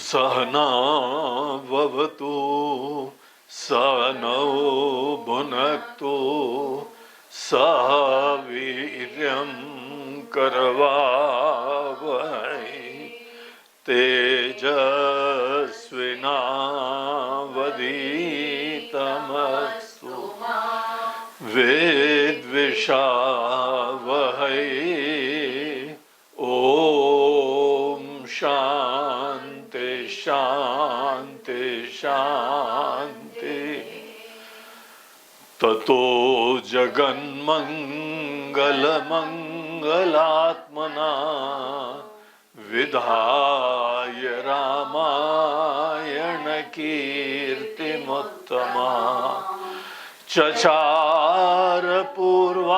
सहना ववतु सहनौ भुनक्तु सह वीर्यं करवावहै तेजस्विनावधीतमस्तु विद्विषावहै। ओम शांति शांति शांति। ततो जगन्मंगलमंगलात्मना विधाय रामायण कीर्तिमुत्तमा चचार पूर्वाचरितं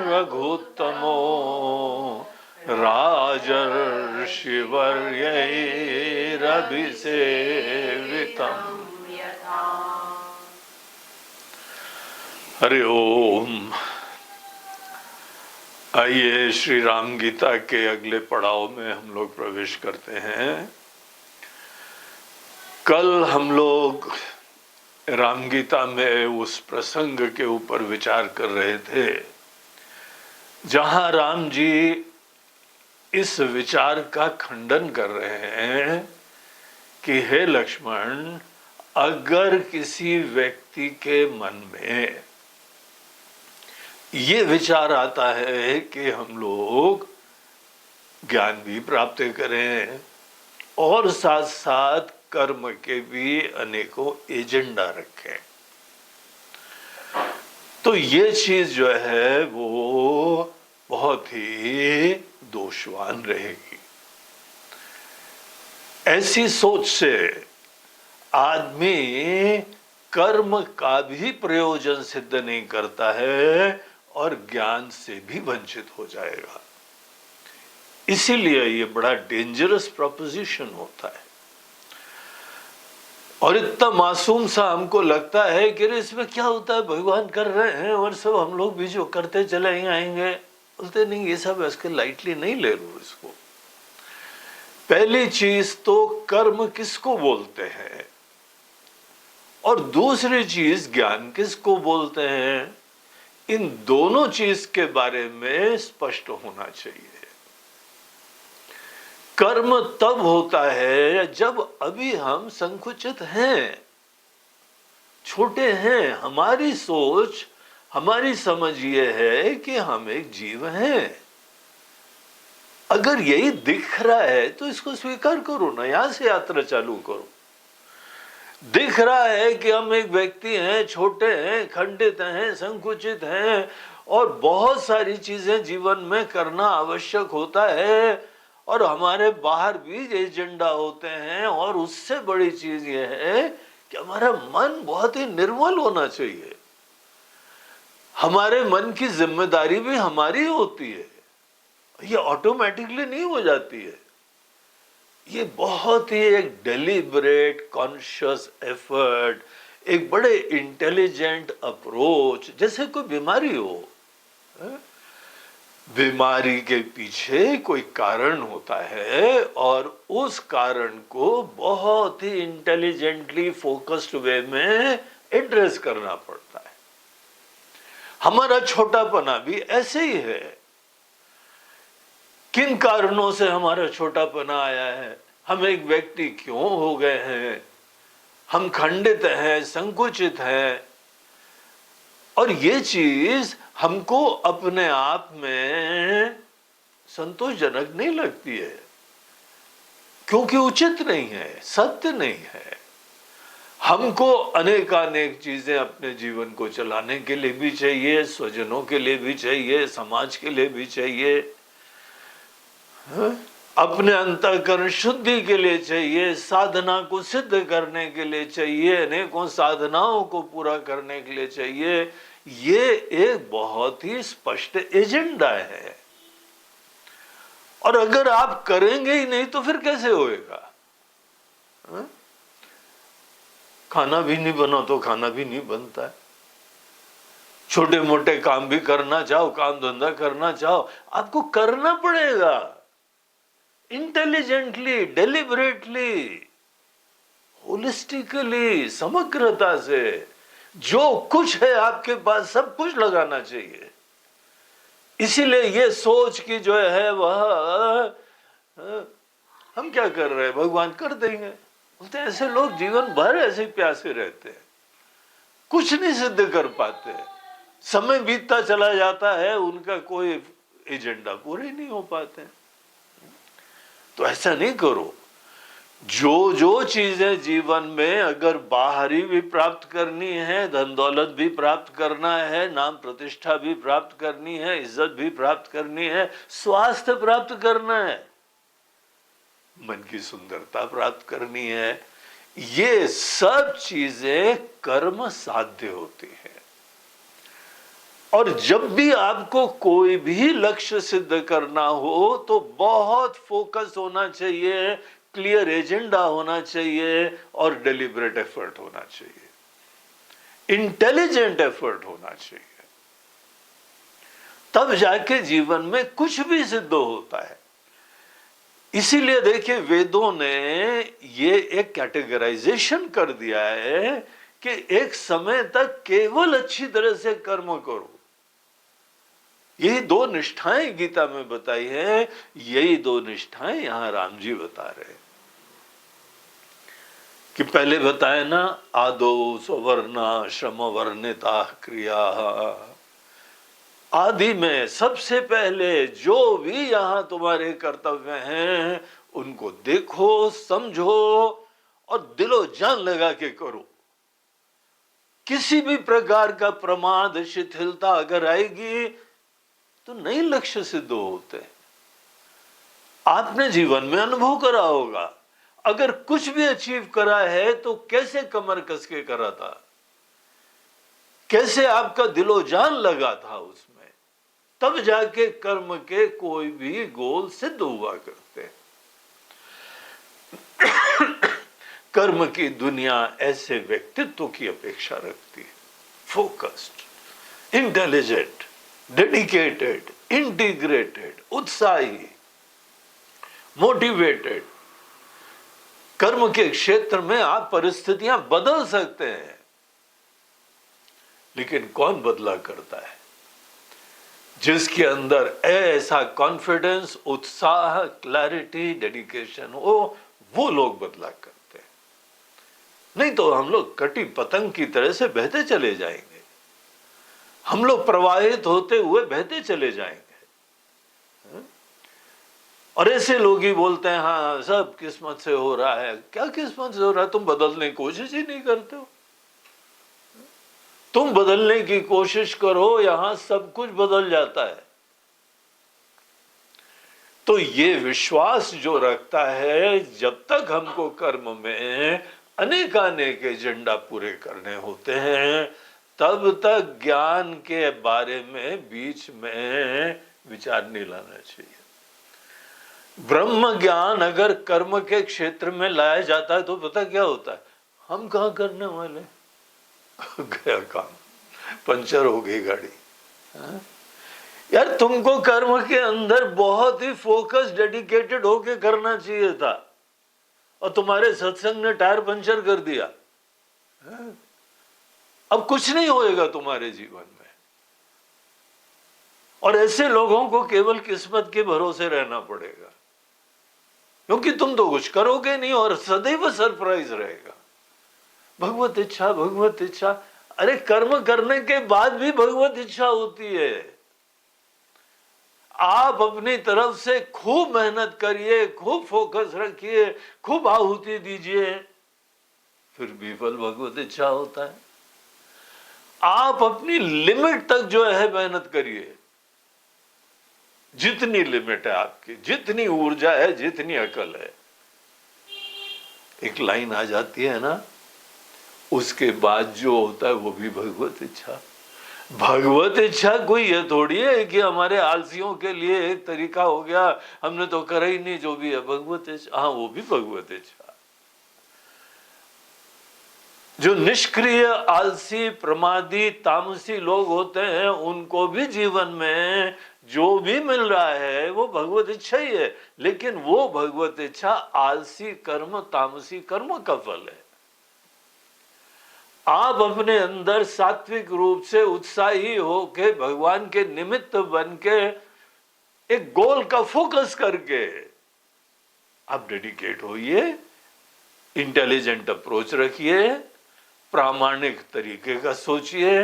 रघुत्तमो राजर्षिवर्यैरभिसेवितम्। हरि ओम। आइए श्री राम गीता के अगले पड़ाव में हम लोग प्रवेश करते हैं। कल हम लोग राम गीता में उस प्रसंग के ऊपर विचार कर रहे थे जहां राम जी इस विचार का खंडन कर रहे हैं कि हे लक्ष्मण, अगर किसी व्यक्ति के मन में ये विचार आता है कि हम लोग ज्ञान भी प्राप्त करें और साथ साथ कर्म के भी अनेकों एजेंडा रखें, तो ये चीज जो है वो बहुत ही दोषवान रहेगी। ऐसी सोच से आदमी कर्म का भी प्रयोजन सिद्ध नहीं करता है और ज्ञान से भी वंचित हो जाएगा। इसीलिए ये बड़ा डेंजरस प्रोपोजिशन होता है और इतना मासूम सा हमको लगता है कि इसमें क्या होता है, भगवान कर रहे हैं और सब हम लोग भी जो करते चले ही आएंगे। बोलते नहीं, ये सब इसके लाइटली नहीं ले लो इसको। पहली चीज तो कर्म किसको बोलते हैं और दूसरी चीज ज्ञान किसको बोलते हैं, इन दोनों चीज के बारे में स्पष्ट होना चाहिए। कर्म तब होता है जब अभी हम संकुचित हैं, छोटे हैं। हमारी सोच, हमारी समझ ये है कि हम एक जीव हैं। अगर यही दिख रहा है तो इसको स्वीकार करो ना, यहां से यात्रा चालू करो। दिख रहा है कि हम एक व्यक्ति हैं, छोटे हैं, खंडित हैं, संकुचित हैं और बहुत सारी चीजें जीवन में करना आवश्यक होता है और हमारे बाहर भी एजेंडा होते हैं। और उससे बड़ी चीज यह है कि हमारा मन बहुत ही निर्मल होना चाहिए। हमारे मन की जिम्मेदारी भी हमारी होती है, ये ऑटोमेटिकली नहीं हो जाती है। ये बहुत ही एक डेलिब्रेट कॉन्शियस एफर्ट, एक बड़े इंटेलिजेंट अप्रोच, जैसे कोई बीमारी हो। बीमारी के पीछे कोई कारण होता है और उस कारण को बहुत ही इंटेलिजेंटली फोकस्ड वे में एड्रेस करना पड़ता है। हमारा छोटापना भी ऐसे ही है। किन कारणों से हमारा छोटापना आया है, हम एक व्यक्ति क्यों हो गए हैं, हम खंडित हैं, संकुचित हैं। और ये चीज हमको अपने आप में संतोषजनक नहीं लगती है, क्योंकि उचित नहीं है, सत्य नहीं है। हमको अनेकानेक चीजें अपने जीवन को चलाने के लिए भी चाहिए, स्वजनों के लिए भी चाहिए, समाज के लिए भी चाहिए, अपने अंतःकरण शुद्धि के लिए चाहिए, साधना को सिद्ध करने के लिए चाहिए, अनेकों साधनाओं को पूरा करने के लिए चाहिए। ये एक बहुत ही स्पष्ट एजेंडा है और अगर आप करेंगे ही नहीं तो फिर कैसे होएगा? खाना भी नहीं बना तो खाना भी नहीं बनता है। छोटे मोटे काम भी करना चाहो, काम धंधा करना चाहो, आपको करना पड़ेगा। इंटेलिजेंटली, डेलिबरेटली, होलिस्टिकली, समग्रता से जो कुछ है आपके पास सब कुछ लगाना चाहिए। इसीलिए ये सोच की जो है वह हम क्या कर रहे हैं, भगवान कर देंगे। बोलते हैं ऐसे लोग जीवन भर ऐसे प्यासे रहते हैं, कुछ नहीं सिद्ध कर पाते, समय बीतता चला जाता है, उनका कोई एजेंडा पूरे नहीं हो पाते। तो ऐसा नहीं करो। जो जो चीजें जीवन में अगर बाहरी भी प्राप्त करनी है, धन दौलत भी प्राप्त करना है, नाम प्रतिष्ठा भी प्राप्त करनी है, इज्जत भी प्राप्त करनी है, स्वास्थ्य प्राप्त करना है, मन की सुंदरता प्राप्त करनी है, ये सब चीजें कर्म साध्य होती है। और जब भी आपको कोई भी लक्ष्य सिद्ध करना हो तो बहुत फोकस होना चाहिए, क्लियर एजेंडा होना चाहिए और डेलिबरेट एफर्ट होना चाहिए, इंटेलिजेंट एफर्ट होना चाहिए। तब जाके जीवन में कुछ भी सिद्ध होता है। इसीलिए देखिए वेदों ने ये एक कैटेगराइजेशन कर दिया है कि एक समय तक केवल अच्छी तरह से कर्म करो। यही दो निष्ठाएं गीता में बताई है, यही दो निष्ठाएं यहां राम जी बता रहे हैं। कि पहले बताया ना, आदो सवर्णा श्रम वर्णिता क्रिया, आदि में सबसे पहले जो भी यहां तुम्हारे कर्तव्य हैं उनको देखो, समझो और दिलो जान लगा के करो। किसी भी प्रकार का प्रमाद, शिथिलता अगर आएगी तो नए लक्ष्य सिद्ध होते हैं। आपने जीवन में अनुभव करा होगा, अगर कुछ भी अचीव करा है तो कैसे कमर कस के करा था, कैसे आपका दिलो जान लगा था उसमें, तब जाके कर्म के कोई भी गोल सिद्ध हुआ करते हैं। कर्म की दुनिया ऐसे व्यक्तित्व की अपेक्षा रखती है, फोकस्ड, इंटेलिजेंट, डेडिकेटेड, इंटीग्रेटेड, उत्साही, मोटिवेटेड। कर्म के क्षेत्र में आप परिस्थितियां बदल सकते हैं, लेकिन कौन बदला करता है? जिसके अंदर ऐसा कॉन्फिडेंस, उत्साह, क्लैरिटी, डेडिकेशन हो, वो लोग बदला करते हैं। नहीं तो हम लोग कटी पतंग की तरह से बहते चले जाएंगे, हम लोग प्रवाहित होते हुए बहते चले जाएंगे। और ऐसे लोग ही बोलते हैं हाँ सब किस्मत से हो रहा है। क्या किस्मत से हो रहा है? तुम बदलने की कोशिश ही नहीं करते हो। तुम बदलने की कोशिश करो, यहां सब कुछ बदल जाता है। तो ये विश्वास जो रखता है, जब तक हमको कर्म में अनेकानेक एजेंडा पूरे करने होते हैं, तब तक ज्ञान के बारे में बीच में विचार नहीं लाना चाहिए। ब्रह्म ज्ञान अगर कर्म के क्षेत्र में लाया जाता है तो पता क्या होता है? हम कहां करने वाले, गया काम, पंचर हो गई गाड़ी। यार तुमको कर्म के अंदर बहुत ही फोकस, डेडिकेटेड होके करना चाहिए था, और तुम्हारे सत्संग ने टायर पंचर कर दिया। अब कुछ नहीं होएगा तुम्हारे जीवन में। और ऐसे लोगों को केवल किस्मत के भरोसे रहना पड़ेगा, क्योंकि तुम तो कुछ करोगे नहीं और सदैव सरप्राइज रहेगा। भगवत इच्छा, भगवत इच्छा। अरे कर्म करने के बाद भी भगवत इच्छा होती है। आप अपनी तरफ से खूब मेहनत करिए, खूब फोकस रखिए, खूब आहुति दीजिए, फिर भी फल भगवत इच्छा होता है। आप अपनी लिमिट तक जो है मेहनत करिए, जितनी लिमिट है आपकी, जितनी ऊर्जा है, जितनी अकल है। एक लाइन आ जाती है ना, उसके बाद जो होता है वो भी भगवत इच्छा। भगवत इच्छा कोई ये थोड़ी है कि हमारे आलसियों के लिए एक तरीका हो गया, हमने तो करा ही नहीं, जो भी है भगवत इच्छा। हाँ, वो भी भगवत इच्छा। जो निष्क्रिय, आलसी, प्रमादी, तामसी लोग होते हैं, उनको भी जीवन में जो भी मिल रहा है वो भगवत इच्छा ही है, लेकिन वो भगवत इच्छा आलसी कर्म, तामसी कर्म का फल है। आप अपने अंदर सात्विक रूप से उत्साही होके भगवान के निमित्त बन के एक गोल का फोकस करके आप डेडिकेट होइए, इंटेलिजेंट अप्रोच रखिए, प्रामाणिक तरीके का सोचिए।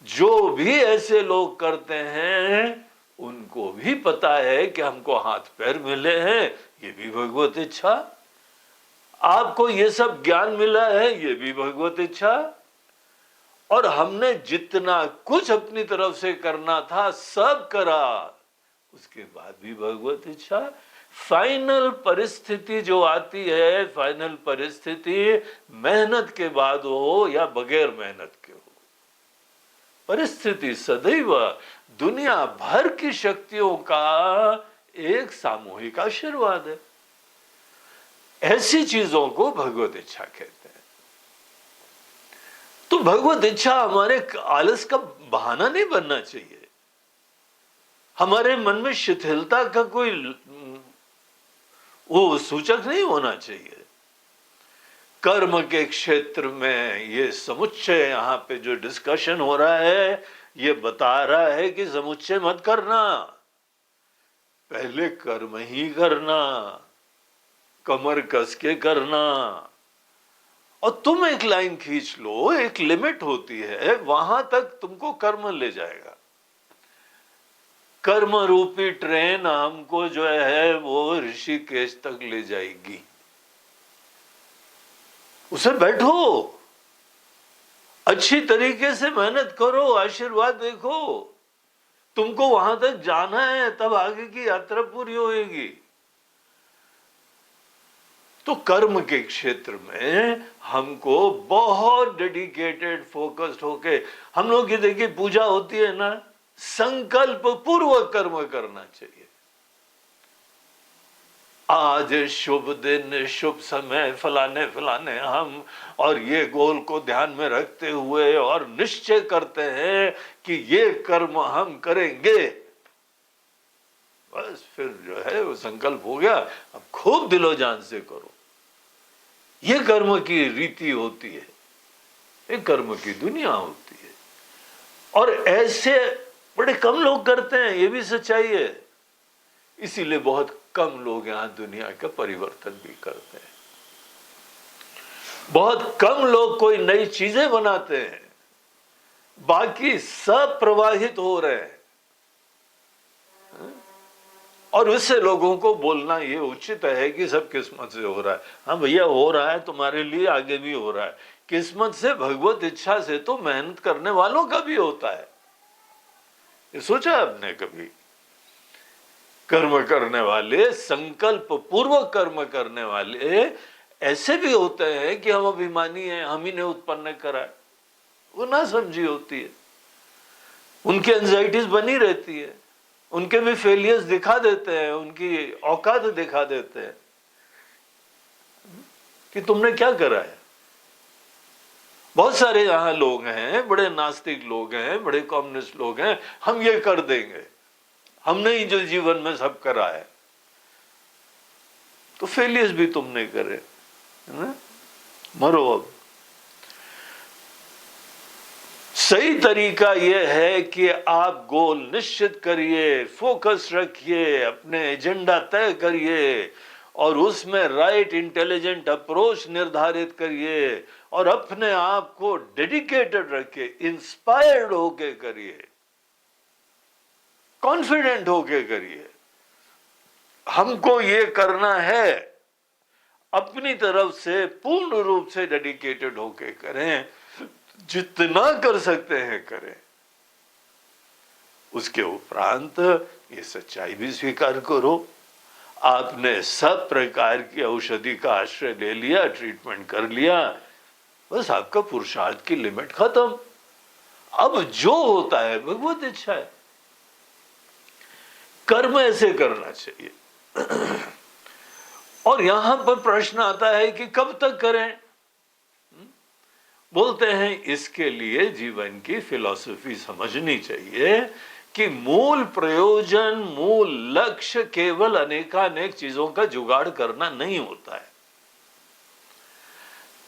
जो भी ऐसे लोग करते हैं उनको भी पता है कि हमको हाथ पैर मिले हैं, ये भी भगवत इच्छा। आपको ये सब ज्ञान मिला है, ये भी भगवत इच्छा। और हमने जितना कुछ अपनी तरफ से करना था सब करा, उसके बाद भी भगवत इच्छा। फाइनल परिस्थिति जो आती है, फाइनल परिस्थिति मेहनत के बाद हो या बगैर मेहनत के हो, परिस्थिति सदैव दुनिया भर की शक्तियों का एक सामूहिक आशीर्वाद है। ऐसी चीजों को भगवत इच्छा कहते हैं। तो भगवत इच्छा हमारे आलस का बहाना नहीं बनना चाहिए, हमारे मन में शिथिलता का कोई वो सूचक नहीं होना चाहिए। कर्म के क्षेत्र में ये समुच्चय यहां पे जो डिस्कशन हो रहा है, ये बता रहा है कि समुच्चय मत करना, पहले कर्म ही करना, कमर कस के करना। और तुम एक लाइन खींच लो, एक लिमिट होती है, वहां तक तुमको कर्म ले जाएगा। कर्म रूपी ट्रेन हमको जो है वो ऋषिकेश तक ले जाएगी, उसे बैठो, अच्छी तरीके से मेहनत करो, आशीर्वाद देखो, तुमको वहां तक जाना है, तब आगे की यात्रा पूरी होगी। तो कर्म के क्षेत्र में हमको बहुत डेडिकेटेड, फोकस्ड होके, हम लोग की देखिए पूजा होती है ना, संकल्प पूर्वक कर्म करना चाहिए। आज शुभ दिन, शुभ समय, फलाने फलाने हम, और ये गोल को ध्यान में रखते हुए और निश्चय करते हैं कि ये कर्म हम करेंगे, बस फिर जो है वो संकल्प हो गया, अब खूब दिलो जान से करो। ये कर्म की रीति होती है, ये कर्म की दुनिया होती है, और ऐसे बड़े कम लोग करते हैं, ये भी सच्चाई है। इसीलिए बहुत कम लोग यहां दुनिया का परिवर्तन भी करते हैं, बहुत कम लोग कोई नई चीजें बनाते हैं, बाकी सब प्रवाहित हो रहे हैं। और उससे लोगों को बोलना ये उचित है कि सब किस्मत से हो रहा है। हाँ भैया, हो रहा है, तुम्हारे लिए आगे भी हो रहा है। किस्मत से, भगवत इच्छा से तो मेहनत करने वालों का भी होता है। ये सोचा आपने कभी? कर्म करने वाले, संकल्प पूर्वक कर्म करने वाले ऐसे भी होते हैं कि हम अभिमानी हैं, हम ही ने उत्पन्न करा है, वो ना समझी होती है, उनकी एंजाइटीज बनी रहती है, उनके भी फेलियर्स दिखा देते हैं, उनकी औकात दिखा देते हैं कि तुमने क्या करा है। बहुत सारे यहां लोग हैं, बड़े नास्तिक लोग हैं, बड़े कम्युनिस्ट लोग हैं, हम ये कर देंगे, हमने ही जो जीवन में सब करा है। तो फेलियर्स भी तुमने करे, है ना? मरो अब। सही तरीका यह है कि आप गोल निश्चित करिए, फोकस रखिए, अपने एजेंडा तय करिए, और उसमें राइट इंटेलिजेंट अप्रोच निर्धारित करिए, और अपने आप को डेडिकेटेड रखिए, इंस्पायर्ड होके करिए, कॉन्फिडेंट होके करिए। हमको ये करना है, अपनी तरफ से पूर्ण रूप से डेडिकेटेड होके करें, जितना कर सकते हैं करें। उसके उपरांत ये सच्चाई भी स्वीकार करो, आपने सब प्रकार की औषधि का आश्रय ले लिया, ट्रीटमेंट कर लिया, बस आपका पुरुषार्थ की लिमिट खत्म। अब जो होता है भगवत इच्छा है। कर्म ऐसे करना चाहिए। और यहां पर प्रश्न आता है कि कब तक करें, बोलते हैं इसके लिए जीवन की फिलॉसफी समझनी चाहिए कि मूल प्रयोजन, मूल लक्ष्य केवल अनेकानेक चीजों का जुगाड़ करना नहीं होता है।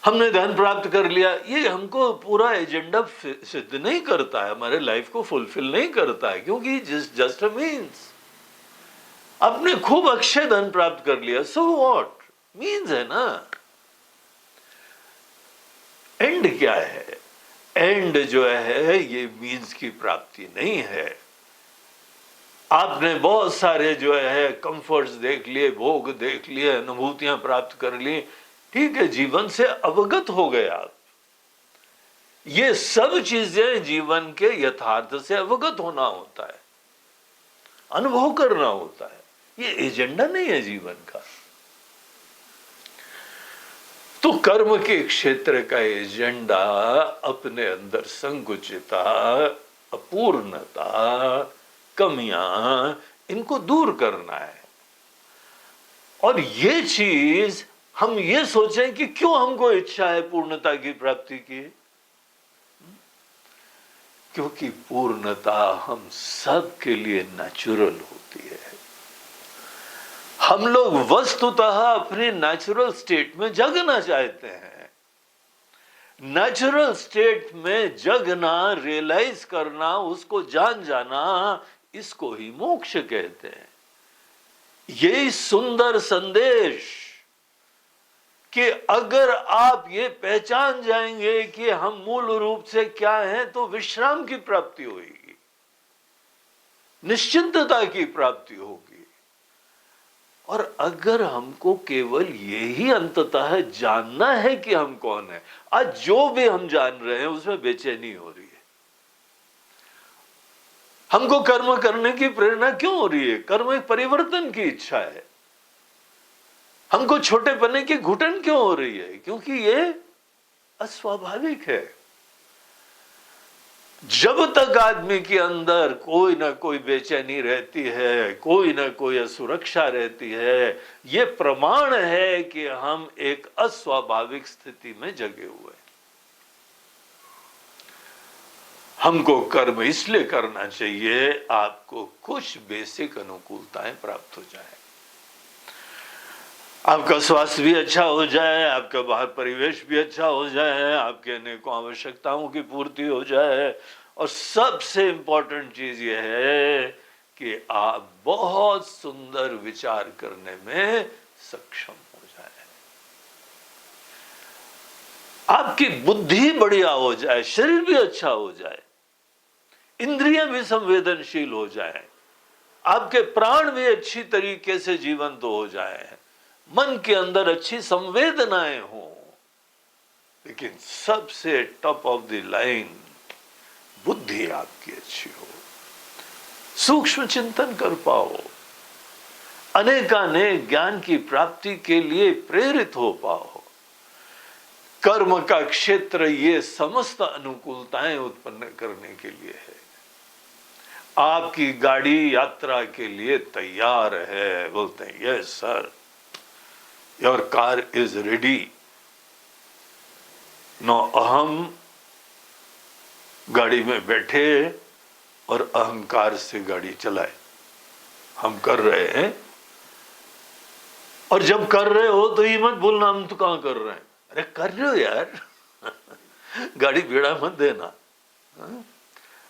हमने धन प्राप्त कर लिया, ये हमको पूरा एजेंडा सिद्ध नहीं करता है, हमारे लाइफ को फुलफिल नहीं करता है, क्योंकि जस्ट अ मीन्स। आपने खूब अक्षय धन प्राप्त कर लिया, सो व्हाट, मीन्स है ना। एंड क्या है? एंड जो है ये मीन्स की प्राप्ति नहीं है। आपने बहुत सारे जो है कंफर्ट्स देख लिए, भोग देख लिए, अनुभूतियां प्राप्त कर ली, ठीक है, जीवन से अवगत हो गए आप। ये सब चीजें जीवन के यथार्थ से अवगत होना होता है, अनुभव करना होता है, ये एजेंडा नहीं है जीवन का। तो कर्म के क्षेत्र का एजेंडा अपने अंदर संकुचितता, अपूर्णता, कमियां, इनको दूर करना है। और ये चीज हम ये सोचें कि क्यों हमको इच्छा है पूर्णता की प्राप्ति की, क्योंकि पूर्णता हम सब के लिए नेचुरल होती है। हम लोग वस्तुतः अपने नेचुरल स्टेट में जगना चाहते हैं। नेचुरल स्टेट में जगना, रियलाइज करना, उसको जान जाना, इसको ही मोक्ष कहते हैं। यही सुंदर संदेश कि अगर आप ये पहचान जाएंगे कि हम मूल रूप से क्या हैं, तो विश्राम की प्राप्ति होगी, निश्चिंतता की प्राप्ति होगी। और अगर हमको केवल यही अंततः जानना है कि हम कौन है, आज जो भी हम जान रहे हैं उसमें बेचैनी हो रही है। हमको कर्म करने की प्रेरणा क्यों हो रही है? कर्म एक परिवर्तन की इच्छा है। हमको छोटे पने की घुटन क्यों हो रही है? क्योंकि ये अस्वाभाविक है। जब तक आदमी के अंदर कोई ना कोई बेचैनी रहती है, कोई ना कोई असुरक्षा रहती है, ये प्रमाण है कि हम एक अस्वाभाविक स्थिति में जगे हुए हैं। हमको कर्म इसलिए करना चाहिए आपको कुछ बेसिक अनुकूलताएं प्राप्त हो जाए, आपका स्वास्थ्य भी अच्छा हो जाए, आपका बाहर परिवेश भी अच्छा हो जाए, आपके अनेकों आवश्यकताओं की पूर्ति हो जाए, और सबसे इंपॉर्टेंट चीज यह है कि आप बहुत सुंदर विचार करने में सक्षम हो जाए, आपकी बुद्धि बढ़िया हो जाए, शरीर भी अच्छा हो जाए, इंद्रियां भी संवेदनशील हो जाए, आपके प्राण भी अच्छी तरीके से जीवंत हो जाए, मन के अंदर अच्छी संवेदनाएं हो, लेकिन सबसे टॉप ऑफ द लाइन बुद्धि आपकी अच्छी हो, सूक्ष्म चिंतन कर पाओ, अनेकानेक ज्ञान की प्राप्ति के लिए प्रेरित हो पाओ। कर्म का क्षेत्र ये समस्त अनुकूलताएं उत्पन्न करने के लिए है। आपकी गाड़ी यात्रा के लिए तैयार है, बोलते हैं yes sir, your car is ready. No अहम गाड़ी में बैठे और अहंकार से गाड़ी चलाए, हम कर रहे हैं। और जब कर रहे हो तो ये मत बोलना हम तो कहां कर रहे हैं, अरे कर रहे हो यार गाड़ी बेड़ा मत देना।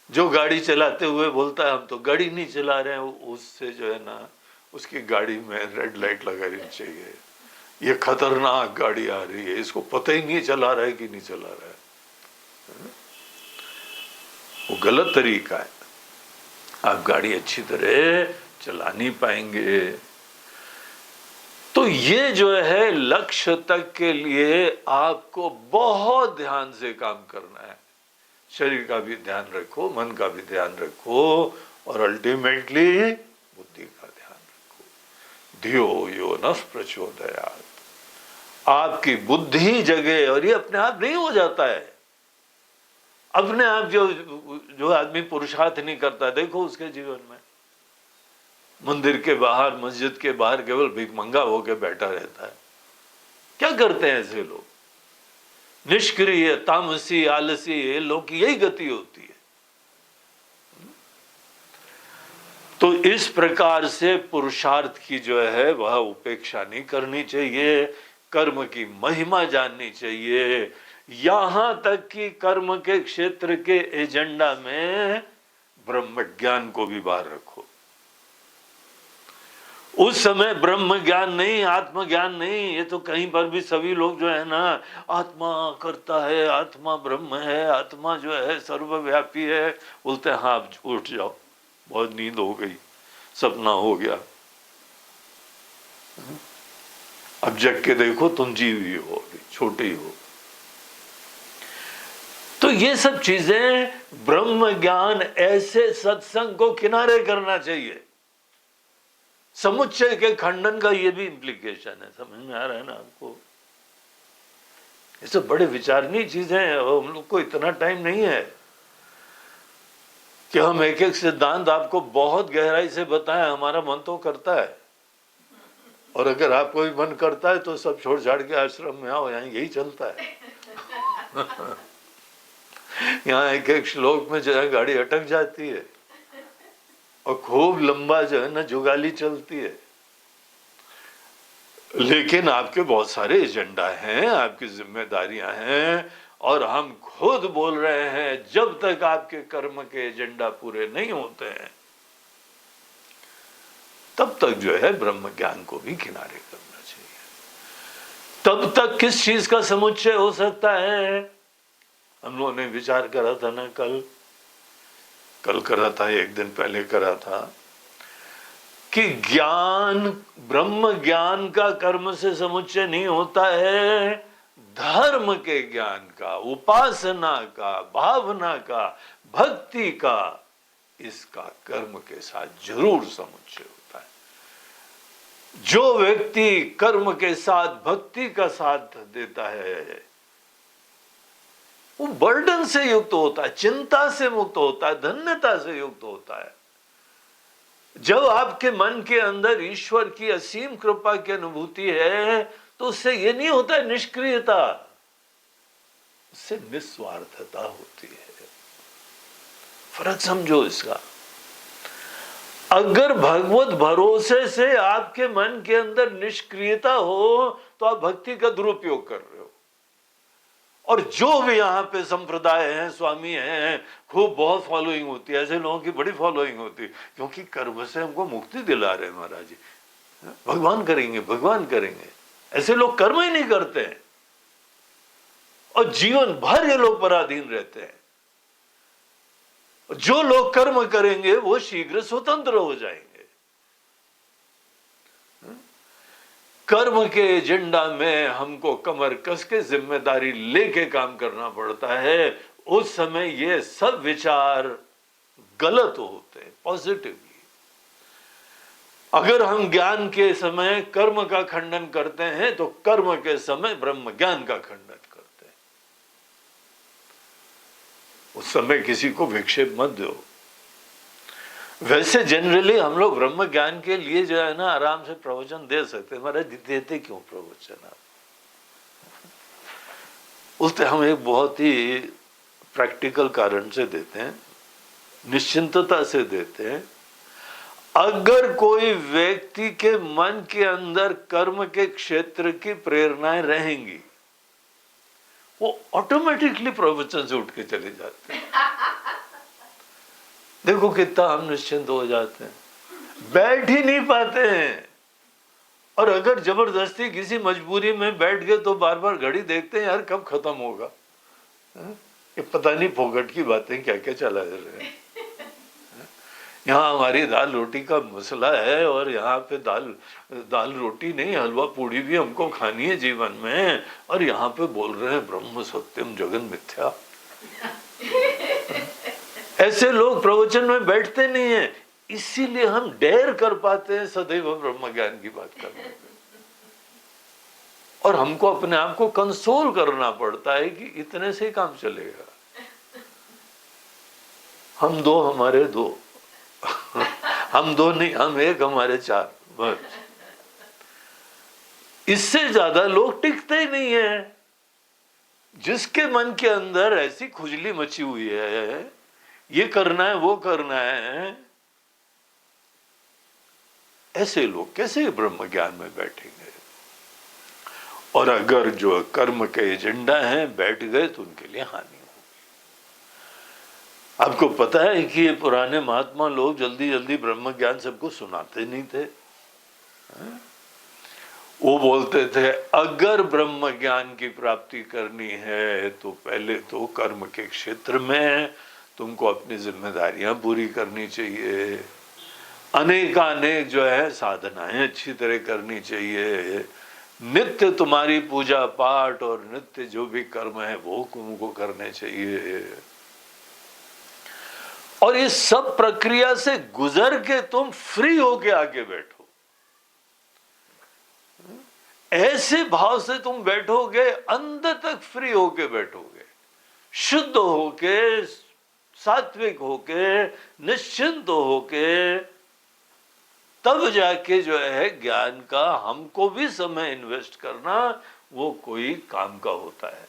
जो गाड़ी चलाते हुए बोलता है हम तो गाड़ी नहीं चला रहे हैं, उससे जो है ना उसकी गाड़ी में रेड लाइट लगानी चाहिए, ये खतरनाक गाड़ी आ रही है, इसको पता ही नहीं चला रहा है कि नहीं चला रहा है, वो गलत तरीका है। आप गाड़ी अच्छी तरह चला नहीं पाएंगे। तो ये जो है लक्ष्य तक के लिए आपको बहुत ध्यान से काम करना है। शरीर का भी ध्यान रखो, मन का भी ध्यान रखो, और अल्टीमेटली बुद्धि का ध्यान रखो। धियो यो नः प्रचोदयात्, आपकी बुद्धि जगे, और ये अपने आप नहीं हो जाता है। अपने आप जो आदमी पुरुषार्थ नहीं करता, देखो उसके जीवन में मंदिर के बाहर, मस्जिद के बाहर केवल भिखमंगा होकर बैठा रहता है। क्या करते हैं ऐसे लोग? निष्क्रिय, तामसी, आलसी, ये लोग की यही गति होती है। तो इस प्रकार से पुरुषार्थ की जो है वह उपेक्षा नहीं करनी चाहिए, कर्म की महिमा जाननी चाहिए। यहां तक कि कर्म के क्षेत्र के एजेंडा में ब्रह्म ज्ञान को भी बाहर रखो। उस समय ब्रह्म ज्ञान नहीं, आत्मज्ञान नहीं, ये तो कहीं पर भी सभी लोग जो है ना, आत्मा करता है, आत्मा ब्रह्म है, आत्मा जो है सर्वव्यापी है, बोलते हैं हाँ अब उठ जाओ, बहुत नींद हो गई, सपना हो गया, अब जग के देखो तुम जीवी हो, अभी छोटे ही हो। तो ये सब चीजें ब्रह्म ज्ञान, ऐसे सत्संग को किनारे करना चाहिए। समुच्चय के खंडन का ये भी इंप्लीकेशन है, समझ में आ रहा है ना आपको? ये सब बड़े विचारणीय चीजें हैं, हम लोग को इतना टाइम नहीं है कि हम एक एक सिद्धांत आपको बहुत गहराई से बताएं। हमारा मन तो करता है, और अगर आपको भी मन करता है तो सब छोड़ छाड़ के आश्रम में आओ, यहाँ यही चलता है। यहाँ एक एक श्लोक में जो है गाड़ी अटक जाती है, और खूब लंबा जो है ना जुगाली चलती है। लेकिन आपके बहुत सारे एजेंडा हैं, आपकी जिम्मेदारियां हैं, और हम खुद बोल रहे हैं जब तक आपके कर्म के एजेंडा पूरे नहीं होते हैं तब तक जो है ब्रह्म ज्ञान को भी किनारे करना चाहिए। तब तक किस चीज का समुच्चय हो सकता है? हम लोगों ने विचार करा था ना, कल करा था, एक दिन पहले करा था, कि ज्ञान, ब्रह्म ज्ञान का कर्म से समुच्चय नहीं होता है, धर्म के ज्ञान का, उपासना का, भावना का, भक्ति का, इसका कर्म के साथ जरूर समुच्चय होता है। जो व्यक्ति कर्म के साथ भक्ति का साथ देता है वो बर्डन से युक्त होता है, चिंता से मुक्त होता है, धन्यता से युक्त होता है। जब आपके मन के अंदर ईश्वर की असीम कृपा की अनुभूति है तो उससे ये नहीं होता है निष्क्रियता, उससे निस्वार्थता होती है। फर्क समझो इसका। अगर भगवत भरोसे से आपके मन के अंदर निष्क्रियता हो तो आप भक्ति का दुरुपयोग कर रहे हो। और जो भी यहाँ पे संप्रदाय हैं, स्वामी हैं, खूब बहुत फॉलोइंग होती है, ऐसे लोगों की बड़ी फॉलोइंग होती है, क्योंकि कर्म से हमको मुक्ति दिला रहे हैं महाराज जी, भगवान करेंगे, भगवान करेंगे। ऐसे लोग कर्म ही नहीं करते हैं और जीवन भर ये लोग पराधीन रहते हैं। जो लोग कर्म करेंगे वो शीघ्र स्वतंत्र हो जाएंगे। कर्म के एजेंडा में हमको कमर कस के जिम्मेदारी लेके काम करना पड़ता है। उस समय ये सब विचार गलत होते हैं पॉजिटिवली। अगर हम ज्ञान के समय कर्म का खंडन करते हैं तो कर्म के समय ब्रह्म ज्ञान का खंडन करते हैं। उस समय किसी को विक्षेप मत दो। वैसे जनरली हम लोग ब्रह्म ज्ञान के लिए जो है ना आराम से प्रवचन दे सकते हैं। महाराज देते क्यों प्रवचन आप? उससे हम एक बहुत ही प्रैक्टिकल कारण से देते हैं, निश्चिंतता से देते हैं। अगर कोई व्यक्ति के मन के अंदर कर्म के क्षेत्र की प्रेरणाएं रहेंगी वो ऑटोमेटिकली प्रवचन से उठ के चले जाते हैं। देखो कितना हम निश्चिंत हो जाते हैं, बैठ ही नहीं पाते हैं। और अगर जबरदस्ती किसी मजबूरी में बैठ गए तो बार बार घड़ी देखते हैं, यार कब खत्म होगा। ये पता नहीं फोकट की बातें क्या क्या चला रहे हैं। यहाँ हमारी दाल रोटी का मसला है और यहाँ पे दाल रोटी नहीं, हलवा पूड़ी भी हमको खानी है जीवन में, और यहाँ पे बोल रहे हैं ब्रह्म सत्यम जगन मिथ्या। ऐसे लोग प्रवचन में बैठते नहीं है, इसीलिए हम डेयर कर पाते हैं सदैव ब्रह्म ज्ञान की बात करने में। और हमको अपने आप को कंसोल करना पड़ता है कि इतने से ही काम चलेगा। हम दो हमारे दो हम दो नहीं, हम एक हमारे चार, बस। इससे ज्यादा लोग टिकते ही नहीं है। जिसके मन के अंदर ऐसी खुजली मची हुई है, ये करना है वो करना है, ऐसे लोग कैसे ब्रह्म ज्ञान में बैठेंगे? और अगर जो कर्म के एजेंडा हैं बैठ गए तो उनके लिए हानि होगी। आपको पता है कि ये पुराने महात्मा लोग जल्दी जल्दी ब्रह्म ज्ञान सबको सुनाते नहीं थे। वो बोलते थे अगर ब्रह्म ज्ञान की प्राप्ति करनी है तो पहले तो कर्म के क्षेत्र में तुमको अपनी जिम्मेदारियां पूरी करनी चाहिए, अनेकानेक जो है साधनाएं अच्छी तरह करनी चाहिए, नित्य तुम्हारी पूजा पाठ और नित्य जो भी कर्म है वो तुमको करने चाहिए, और इस सब प्रक्रिया से गुजर के तुम फ्री होके आगे बैठो। ऐसे भाव से तुम बैठोगे, अंदर तक फ्री होके बैठोगे, शुद्ध होके, सात्विक होके, निश्चिंत होके, तब जाके जो है ज्ञान का हमको भी समय इन्वेस्ट करना वो कोई काम का होता है।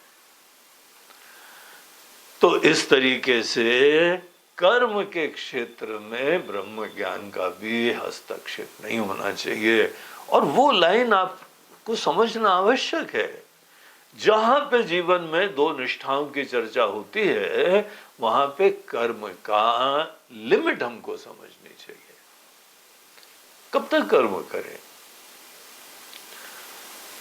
तो इस तरीके से कर्म के क्षेत्र में ब्रह्म ज्ञान का भी हस्तक्षेप नहीं होना चाहिए। और वो लाइन आपको समझना आवश्यक है, जहां पे जीवन में दो निष्ठाओं की चर्चा होती है वहां पे कर्म का लिमिट हमको समझनी चाहिए। कब तक कर्म करें,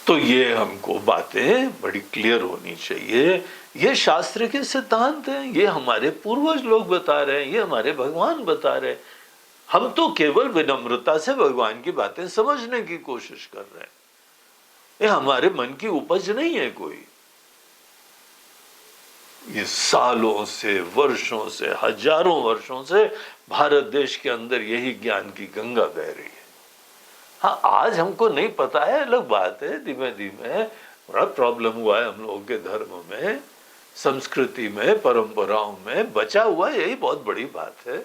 तो ये हमको बातें बड़ी क्लियर होनी चाहिए। ये शास्त्र के सिद्धांत हैं, ये हमारे पूर्वज लोग बता रहे हैं, ये हमारे भगवान बता रहे हैं। हम तो केवल विनम्रता से भगवान की बातें समझने की कोशिश कर रहे हैं। ये हमारे मन की उपज नहीं है कोई। ये सालों से, वर्षों से, हजारों वर्षों से भारत देश के अंदर यही ज्ञान की गंगा बह रही है। हाँ, आज हमको नहीं पता है, अलग बात है। धीमे धीमे बड़ा प्रॉब्लम हुआ है हम लोगों के धर्म में, संस्कृति में, परंपराओं में बचा हुआ, यही बहुत बड़ी बात है।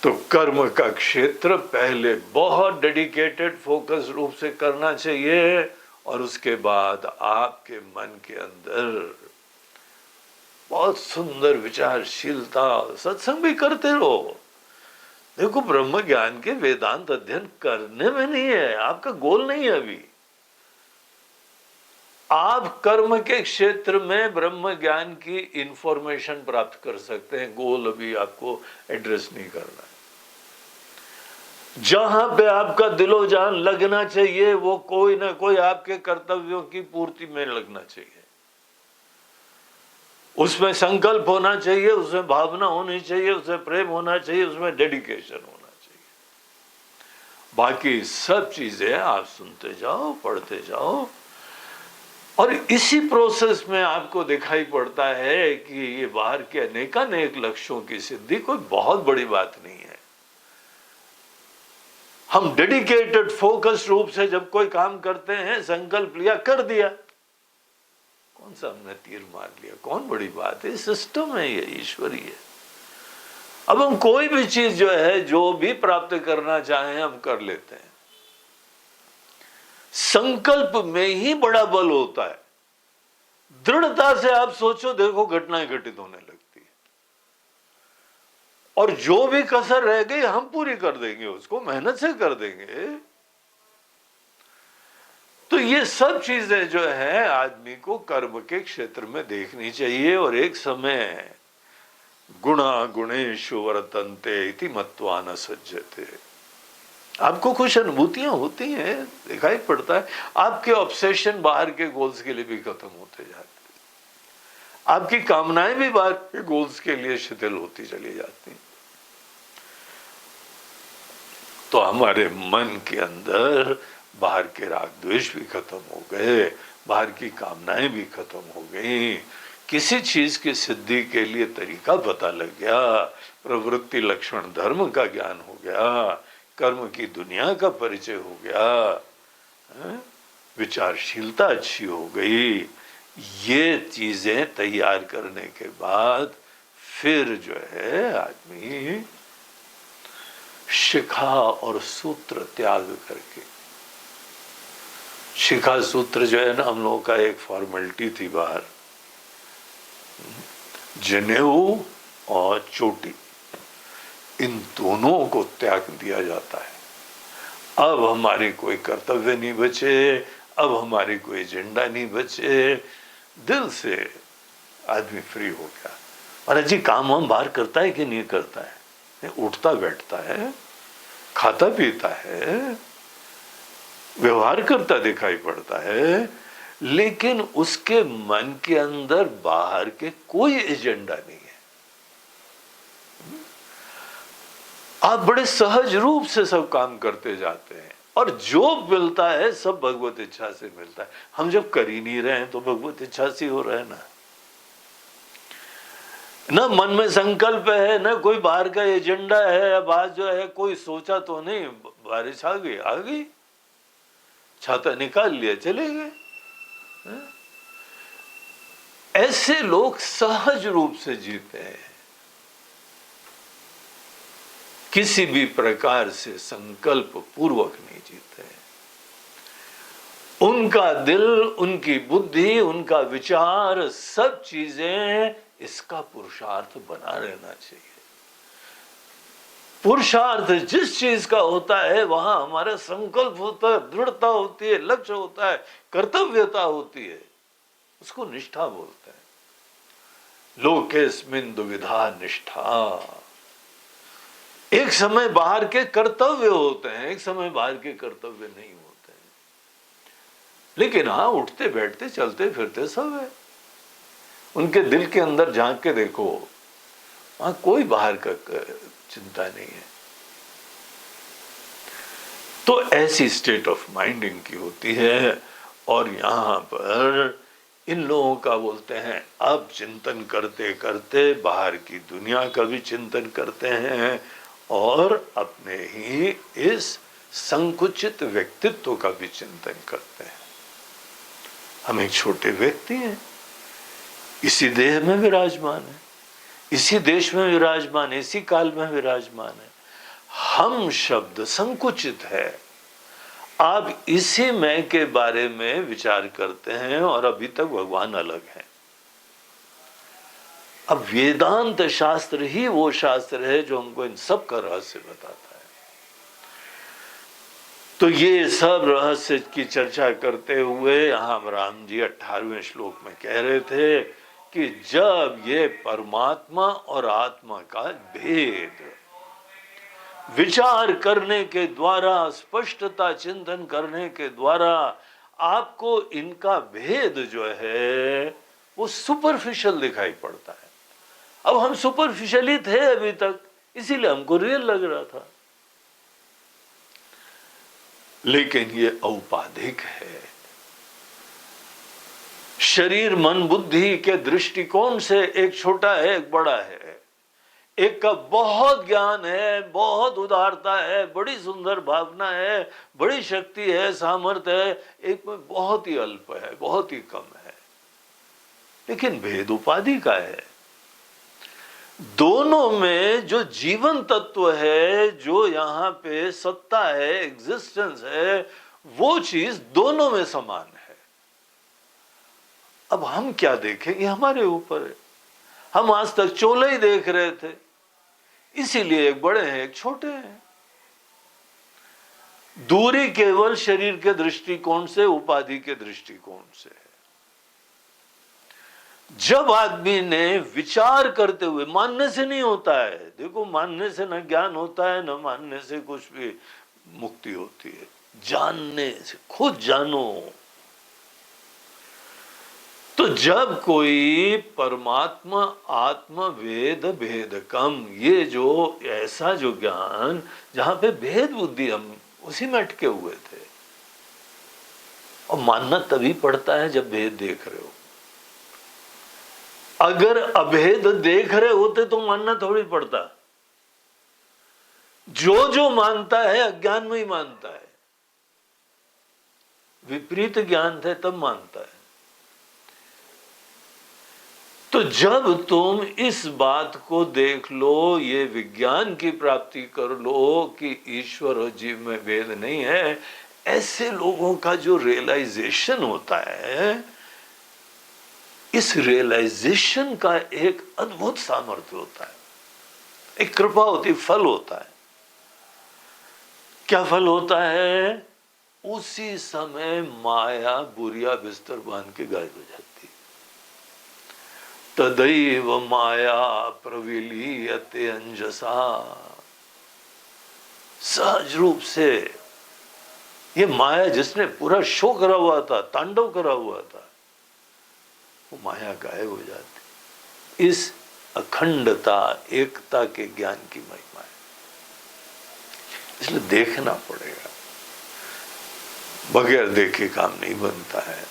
तो कर्म का क्षेत्र पहले बहुत डेडिकेटेड फोकस रूप से करना चाहिए, और उसके बाद आपके मन के अंदर बहुत सुंदर विचारशीलता, सत्संग भी करते रहो। देखो, ब्रह्म ज्ञान के वेदांत अध्ययन करने में नहीं है, आपका गोल नहीं है अभी। आप कर्म के क्षेत्र में ब्रह्म ज्ञान की इंफॉर्मेशन प्राप्त कर सकते हैं, गोल अभी आपको एड्रेस नहीं करना है। जहां पे आपका दिलो जान लगना चाहिए वो कोई ना कोई आपके कर्तव्यों की पूर्ति में लगना चाहिए, उसमें संकल्प होना चाहिए, उसमें भावना होनी चाहिए, उसमें प्रेम होना चाहिए, उसमें डेडिकेशन होना चाहिए। बाकी सब चीजें आप सुनते जाओ, पढ़ते जाओ, और इसी प्रोसेस में आपको दिखाई पड़ता है कि ये बाहर के अनेकानेक लक्ष्यों की सिद्धि कोई बहुत बड़ी बात नहीं है। हम डेडिकेटेड फोकस रूप से जब कोई काम करते हैं, संकल्प लिया, कर दिया, कौन सा हमने तीर मार लिया, कौन बड़ी बात है। सिस्टम है, ये ईश्वरी है। अब हम कोई भी चीज जो है, जो भी प्राप्त करना चाहें, हम कर लेते हैं। संकल्प में ही बड़ा बल होता है। दृढ़ता से आप सोचो, देखो घटनाएं घटित होने लगती है, और जो भी कसर रह गई हम पूरी कर देंगे, उसको मेहनत से कर देंगे। तो ये सब चीजें जो है आदमी को कर्म के क्षेत्र में देखनी चाहिए। और एक समय गुणा गुणेषु वर्तन्ते इति मत्वा न सज्जते, आपको कुछ अनुभूतियां होती हैं, दिखाई पड़ता है। आपके ऑब्सेशन बाहर के गोल्स के लिए भी खत्म होते जाते हैं, आपकी कामनाएं भी बाहर के गोल्स के लिए शिथिल होती चली जाती हैं। तो हमारे मन के अंदर बाहर के राग द्वेष भी खत्म हो गए, बाहर की कामनाएं भी खत्म हो गई, किसी चीज की सिद्धि के लिए तरीका पता लग गया, प्रवृत्ति लक्षण धर्म का ज्ञान हो गया, कर्म की दुनिया का परिचय हो गया, विचारशीलता अच्छी हो गई। ये चीजें तैयार करने के बाद फिर जो है आदमी शिखा और सूत्र त्याग करके शिखा सूत्र जो है ना, हम लोगों का एक फॉर्मेलिटी थी बाहर, जनेऊ और चोटी, इन दोनों को त्याग दिया जाता है। अब हमारे कोई कर्तव्य नहीं बचे, अब हमारी कोई एजेंडा नहीं बचे, दिल से आदमी फ्री हो गया। महाराज जी, काम हम बाहर करता है कि नहीं करता है? उठता बैठता है, खाता पीता है, व्यवहार करता दिखाई पड़ता है, लेकिन उसके मन के अंदर बाहर के कोई एजेंडा नहीं है। आप बड़े सहज रूप से सब काम करते जाते हैं, और जो मिलता है सब भगवत इच्छा से मिलता है। हम जब कर ही नहीं रहे हैं तो भगवत इच्छा से हो रहा है ना मन में संकल्प है, ना कोई बाहर का एजेंडा है। बात जो है, कोई सोचा तो नहीं, बारिश आ गई, छाता निकाल लिया, चले गए। ऐसे लोग सहज रूप से जीते हैं, किसी भी प्रकार से संकल्प पूर्वक नहीं जीते हैं। उनका दिल, उनकी बुद्धि, उनका विचार, सब चीजें इसका पुरुषार्थ बना रहना चाहिए। पुरुषार्थ जिस चीज का होता है वहां हमारा संकल्प होता है, दृढ़ता होती है, लक्ष्य होता है, कर्तव्यता होती है, उसको निष्ठा बोलते हैं। लोकेस्मिन् दुविधा निष्ठा। एक समय बाहर के कर्तव्य होते हैं, एक समय बाहर के कर्तव्य नहीं होते हैं, लेकिन हाँ, उठते बैठते चलते फिरते सब है। उनके दिल के अंदर झांक के देखो, वहां कोई बाहर का चिंता नहीं है। तो ऐसी स्टेट ऑफ माइंड इनकी होती है। और यहां पर इन लोगों का बोलते हैं, अब चिंतन करते करते बाहर की दुनिया का भी चिंतन करते हैं और अपने ही इस संकुचित व्यक्तित्व का भी चिंतन करते हैं। हम एक छोटे व्यक्ति हैं, इसी देह में विराजमान है, इसी देश में विराजमान है, इसी काल में विराजमान है। हम शब्द संकुचित है। आप इसी मैं के बारे में विचार करते हैं और अभी तक भगवान अलग है। अब वेदांत शास्त्र ही वो शास्त्र है जो हमको इन सब का रहस्य बताता है। तो ये सब रहस्य की चर्चा करते हुए यहां राम जी 18वें श्लोक में कह रहे थे कि जब ये परमात्मा और आत्मा का भेद विचार करने के द्वारा, स्पष्टता चिंतन करने के द्वारा आपको इनका भेद जो है वो सुपरफिशियल दिखाई पड़ता है। अब हम सुपरफिशियली थे अभी तक, इसीलिए हमको रियल लग रहा था, लेकिन ये औपाधिक है। शरीर मन बुद्धि के दृष्टिकोण से एक छोटा है, एक बड़ा है। एक का बहुत ज्ञान है, बहुत उदारता है, बड़ी सुंदर भावना है, बड़ी शक्ति है, सामर्थ्य है। एक में बहुत ही अल्प है, बहुत ही कम है, लेकिन भेद उपाधि का है। दोनों में जो जीवन तत्व है, जो यहाँ पे सत्ता है, एग्जिस्टेंस है, वो चीज दोनों में समान है। अब हम क्या देखें, ये हमारे ऊपर है। हम आज तक चोले ही देख रहे थे, इसीलिए एक बड़े हैं एक छोटे हैं। दूरी केवल शरीर के दृष्टिकोण से, उपाधि के दृष्टिकोण से है। जब आदमी ने विचार करते हुए, मानने से नहीं होता है, देखो मानने से न ज्ञान होता है, न मानने से कुछ भी मुक्ति होती है, जानने से, खुद जानो। तो जब कोई परमात्मा आत्मा वेद भेद कम, ये जो ऐसा जो ज्ञान जहां पे भेद बुद्धि, हम उसी में अटके हुए थे। और मानना तभी पड़ता है जब भेद देख रहे हो। अगर अभेद देख रहे होते तो मानना थोड़ी पड़ता। जो जो मानता है अज्ञान में ही मानता है, विपरीत ज्ञान थे तब मानता है। तो जब तुम इस बात को देख लो, ये विज्ञान की प्राप्ति कर लो कि ईश्वर और जीव में भेद नहीं है, ऐसे लोगों का जो रियलाइजेशन होता है, इस रियलाइजेशन का एक अद्भुत सामर्थ्य होता है, एक कृपा होती, फल होता है। क्या फल होता है? उसी समय माया बुरिया बिस्तर बांध के गायब हो जाती। तदैव माया प्रविलीयते अंजसा। सहज रूप से ये माया जिसने पूरा शो करा हुआ था, तांडव करा हुआ था, वो माया गायब हो जाती। इस अखंडता, एकता के ज्ञान की महिमा है। इसलिए देखना पड़ेगा, बगैर देखे काम नहीं बनता है।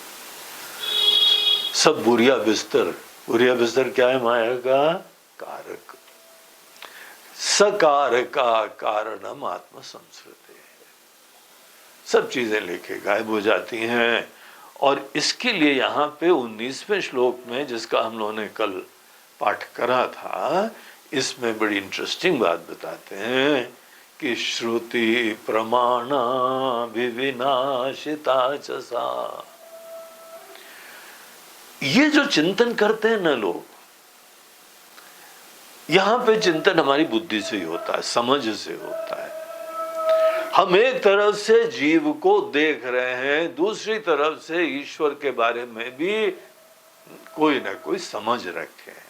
सब बुरिया बिस्तर, बुरिया बिस्तर क्या है? माया का कारक। सकार का कारणम आत्म संस्कृति। सब चीजें लेके गायब हो जाती हैं। और इसके लिए यहाँ पे 19वें श्लोक में, जिसका हम लोगों ने कल पाठ करा था, इसमें बड़ी इंटरेस्टिंग बात बताते हैं कि श्रुति प्रमाणा विविनाशिता च सा। ये जो चिंतन करते हैं ना लोग, यहां पे चिंतन हमारी बुद्धि से ही होता है, समझ से होता है। हम एक तरफ से जीव को देख रहे हैं, दूसरी तरफ से ईश्वर के बारे में भी कोई ना कोई समझ रखे हैं।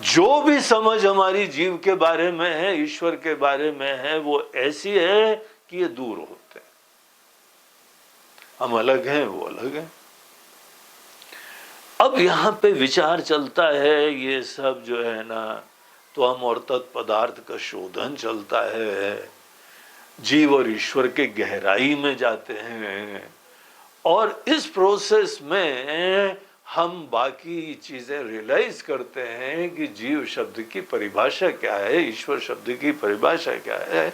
जो भी समझ हमारी जीव के बारे में है, ईश्वर के बारे में है, वो ऐसी है कि ये दूर होते हैं। हम अलग हैं, वो अलग है। अब यहां पे विचार चलता है, ये सब जो है ना, तो हम और तत्पदार्थ का शोधन चलता है, जीव और ईश्वर के गहराई में जाते हैं। और इस प्रोसेस में हम बाकी चीजें रियलाइज करते हैं कि जीव शब्द की परिभाषा क्या है, ईश्वर शब्द की परिभाषा क्या है,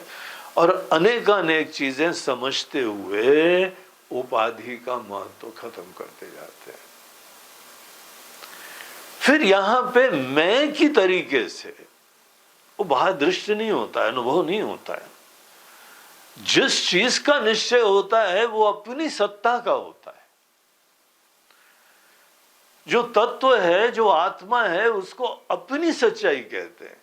और अनेकानेक चीजें समझते हुए उपाधि का महत्व खत्म करते जाते हैं। फिर यहां पे मैं की तरीके से वो बाहर दृश्य नहीं होता है, अनुभव नहीं होता है। जिस चीज का निश्चय होता है वो अपनी सत्ता का होता है। जो तत्व है, जो आत्मा है, उसको अपनी सच्चाई कहते हैं।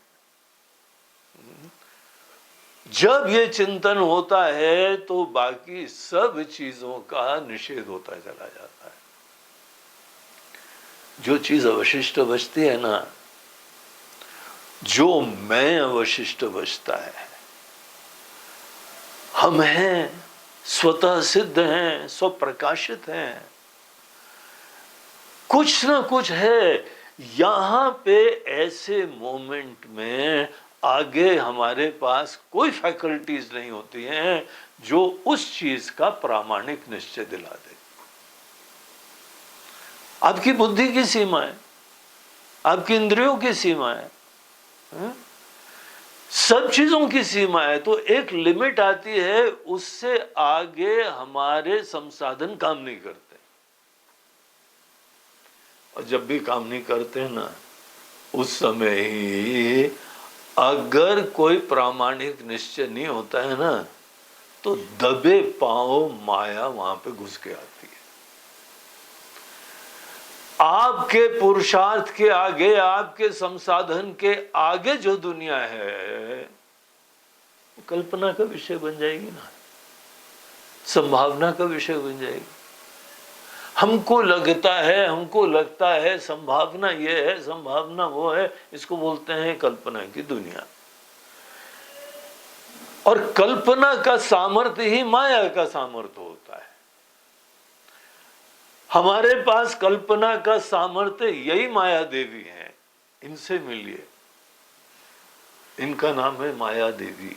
जब ये चिंतन होता है तो बाकी सब चीजों का निषेध होता चला जाता है। जो चीज अवशिष्ट बचती है ना, जो मैं अवशिष्ट बचता है, हम हैं, स्वतः सिद्ध हैं, स्वप्रकाशित हैं, कुछ ना कुछ है। यहां पे ऐसे मोमेंट में आगे हमारे पास कोई फैकल्टीज नहीं होती हैं जो उस चीज का प्रामाणिक निश्चय दिला दे। आपकी बुद्धि की सीमा है, आपकी इंद्रियों की सीमा है, सब चीजों की सीमा है। तो एक लिमिट आती है, उससे आगे हमारे संसाधन काम नहीं करते। और जब भी काम नहीं करते ना, उस समय ही अगर कोई प्रामाणिक निश्चय नहीं होता है ना, तो दबे पांव माया वहां पे घुस के आती है। आपके पुरुषार्थ के आगे, आपके संसाधन के आगे जो दुनिया है, कल्पना का विषय बन जाएगी ना, संभावना का विषय बन जाएगी। हमको लगता है संभावना ये है, संभावना वो है, इसको बोलते हैं कल्पना की दुनिया। और कल्पना का सामर्थ्य ही माया का सामर्थ्य होता है। हमारे पास कल्पना का सामर्थ्य यही माया देवी है। इनसे मिलिए, इनका नाम है माया देवी।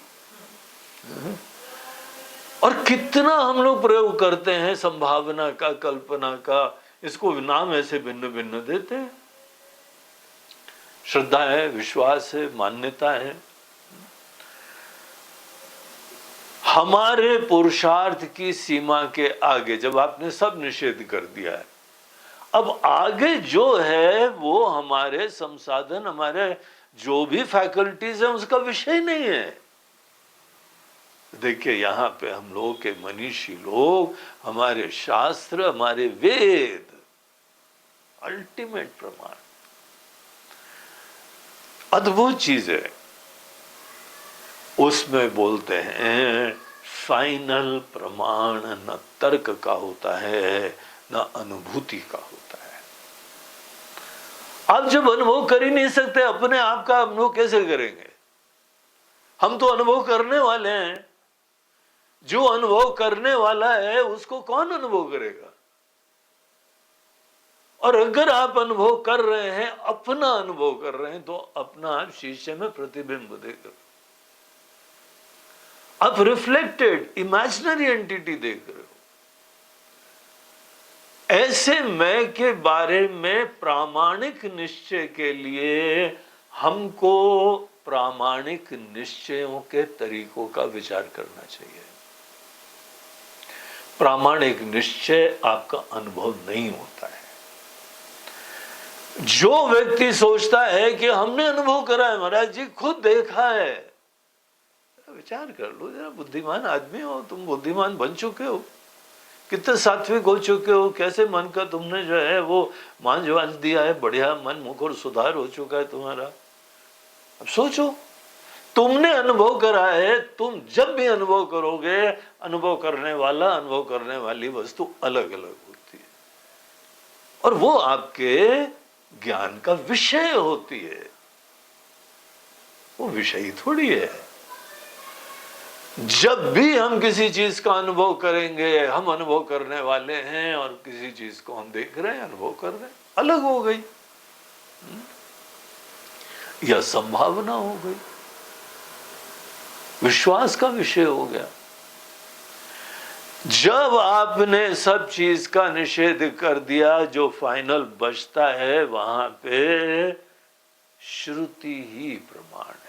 और कितना हम लोग प्रयोग करते हैं संभावना का, कल्पना का, इसको नाम ऐसे भिन्न भिन्न देते हैं। श्रद्धा है, विश्वास है, मान्यता है। हमारे पुरुषार्थ की सीमा के आगे जब आपने सब निषेध कर दिया है, अब आगे जो है वो हमारे संसाधन, हमारे जो भी फैकल्टीज है, उसका विषय नहीं है। देखिए यहाँ पे हम लोग के मनीषी लोग, हमारे शास्त्र, हमारे वेद अल्टीमेट प्रमाण, अद्भुत चीज है। उसमें बोलते हैं फाइनल प्रमाण न तर्क का होता है न अनुभूति का होता है। आप जब अनुभव कर ही नहीं सकते, अपने आप का अनुभव कैसे करेंगे? हम तो अनुभव करने वाले हैं। जो अनुभव करने वाला है उसको कौन अनुभव करेगा? और अगर आप अनुभव कर रहे हैं, अपना अनुभव कर रहे हैं, तो अपना आप शीशे में प्रतिबिंब देख, आप रिफ्लेक्टेड इमेजिनरी एंटिटी देख रहे हो। ऐसे मैं के बारे में प्रामाणिक निश्चय के लिए हमको प्रामाणिक निश्चयों के तरीकों का विचार करना चाहिए। प्रामाणिक निश्चय आपका अनुभव नहीं होता है। जो व्यक्ति सोचता है कि हमने अनुभव करा है, महाराज जी खुद देखा है, विचार कर लो जरा, बुद्धिमान आदमी हो तुम, बुद्धिमान बन चुके हो, कितने सात्विक हो चुके हो, कैसे मन का तुमने जो है वो मांझ वांझ दिया है, बढ़िया मन मुखर सुधार हो चुका है तुम्हारा। अब सोचो, तुमने अनुभव करा है, तुम जब भी अनुभव करोगे, अनुभव करने वाला, अनुभव करने वाली वस्तु अलग अलग होती है और वो आपके ज्ञान का विषय होती है, वो विषय थोड़ी है। जब भी हम किसी चीज का अनुभव करेंगे, हम अनुभव करने वाले हैं और किसी चीज को हम देख रहे हैं, अनुभव कर रहे हैं, अलग हो गई या संभावना हो गई, विश्वास का विषय हो गया। जब आपने सब चीज का निषेध कर दिया, जो फाइनल बचता है वहां पे श्रुति ही प्रमाण है।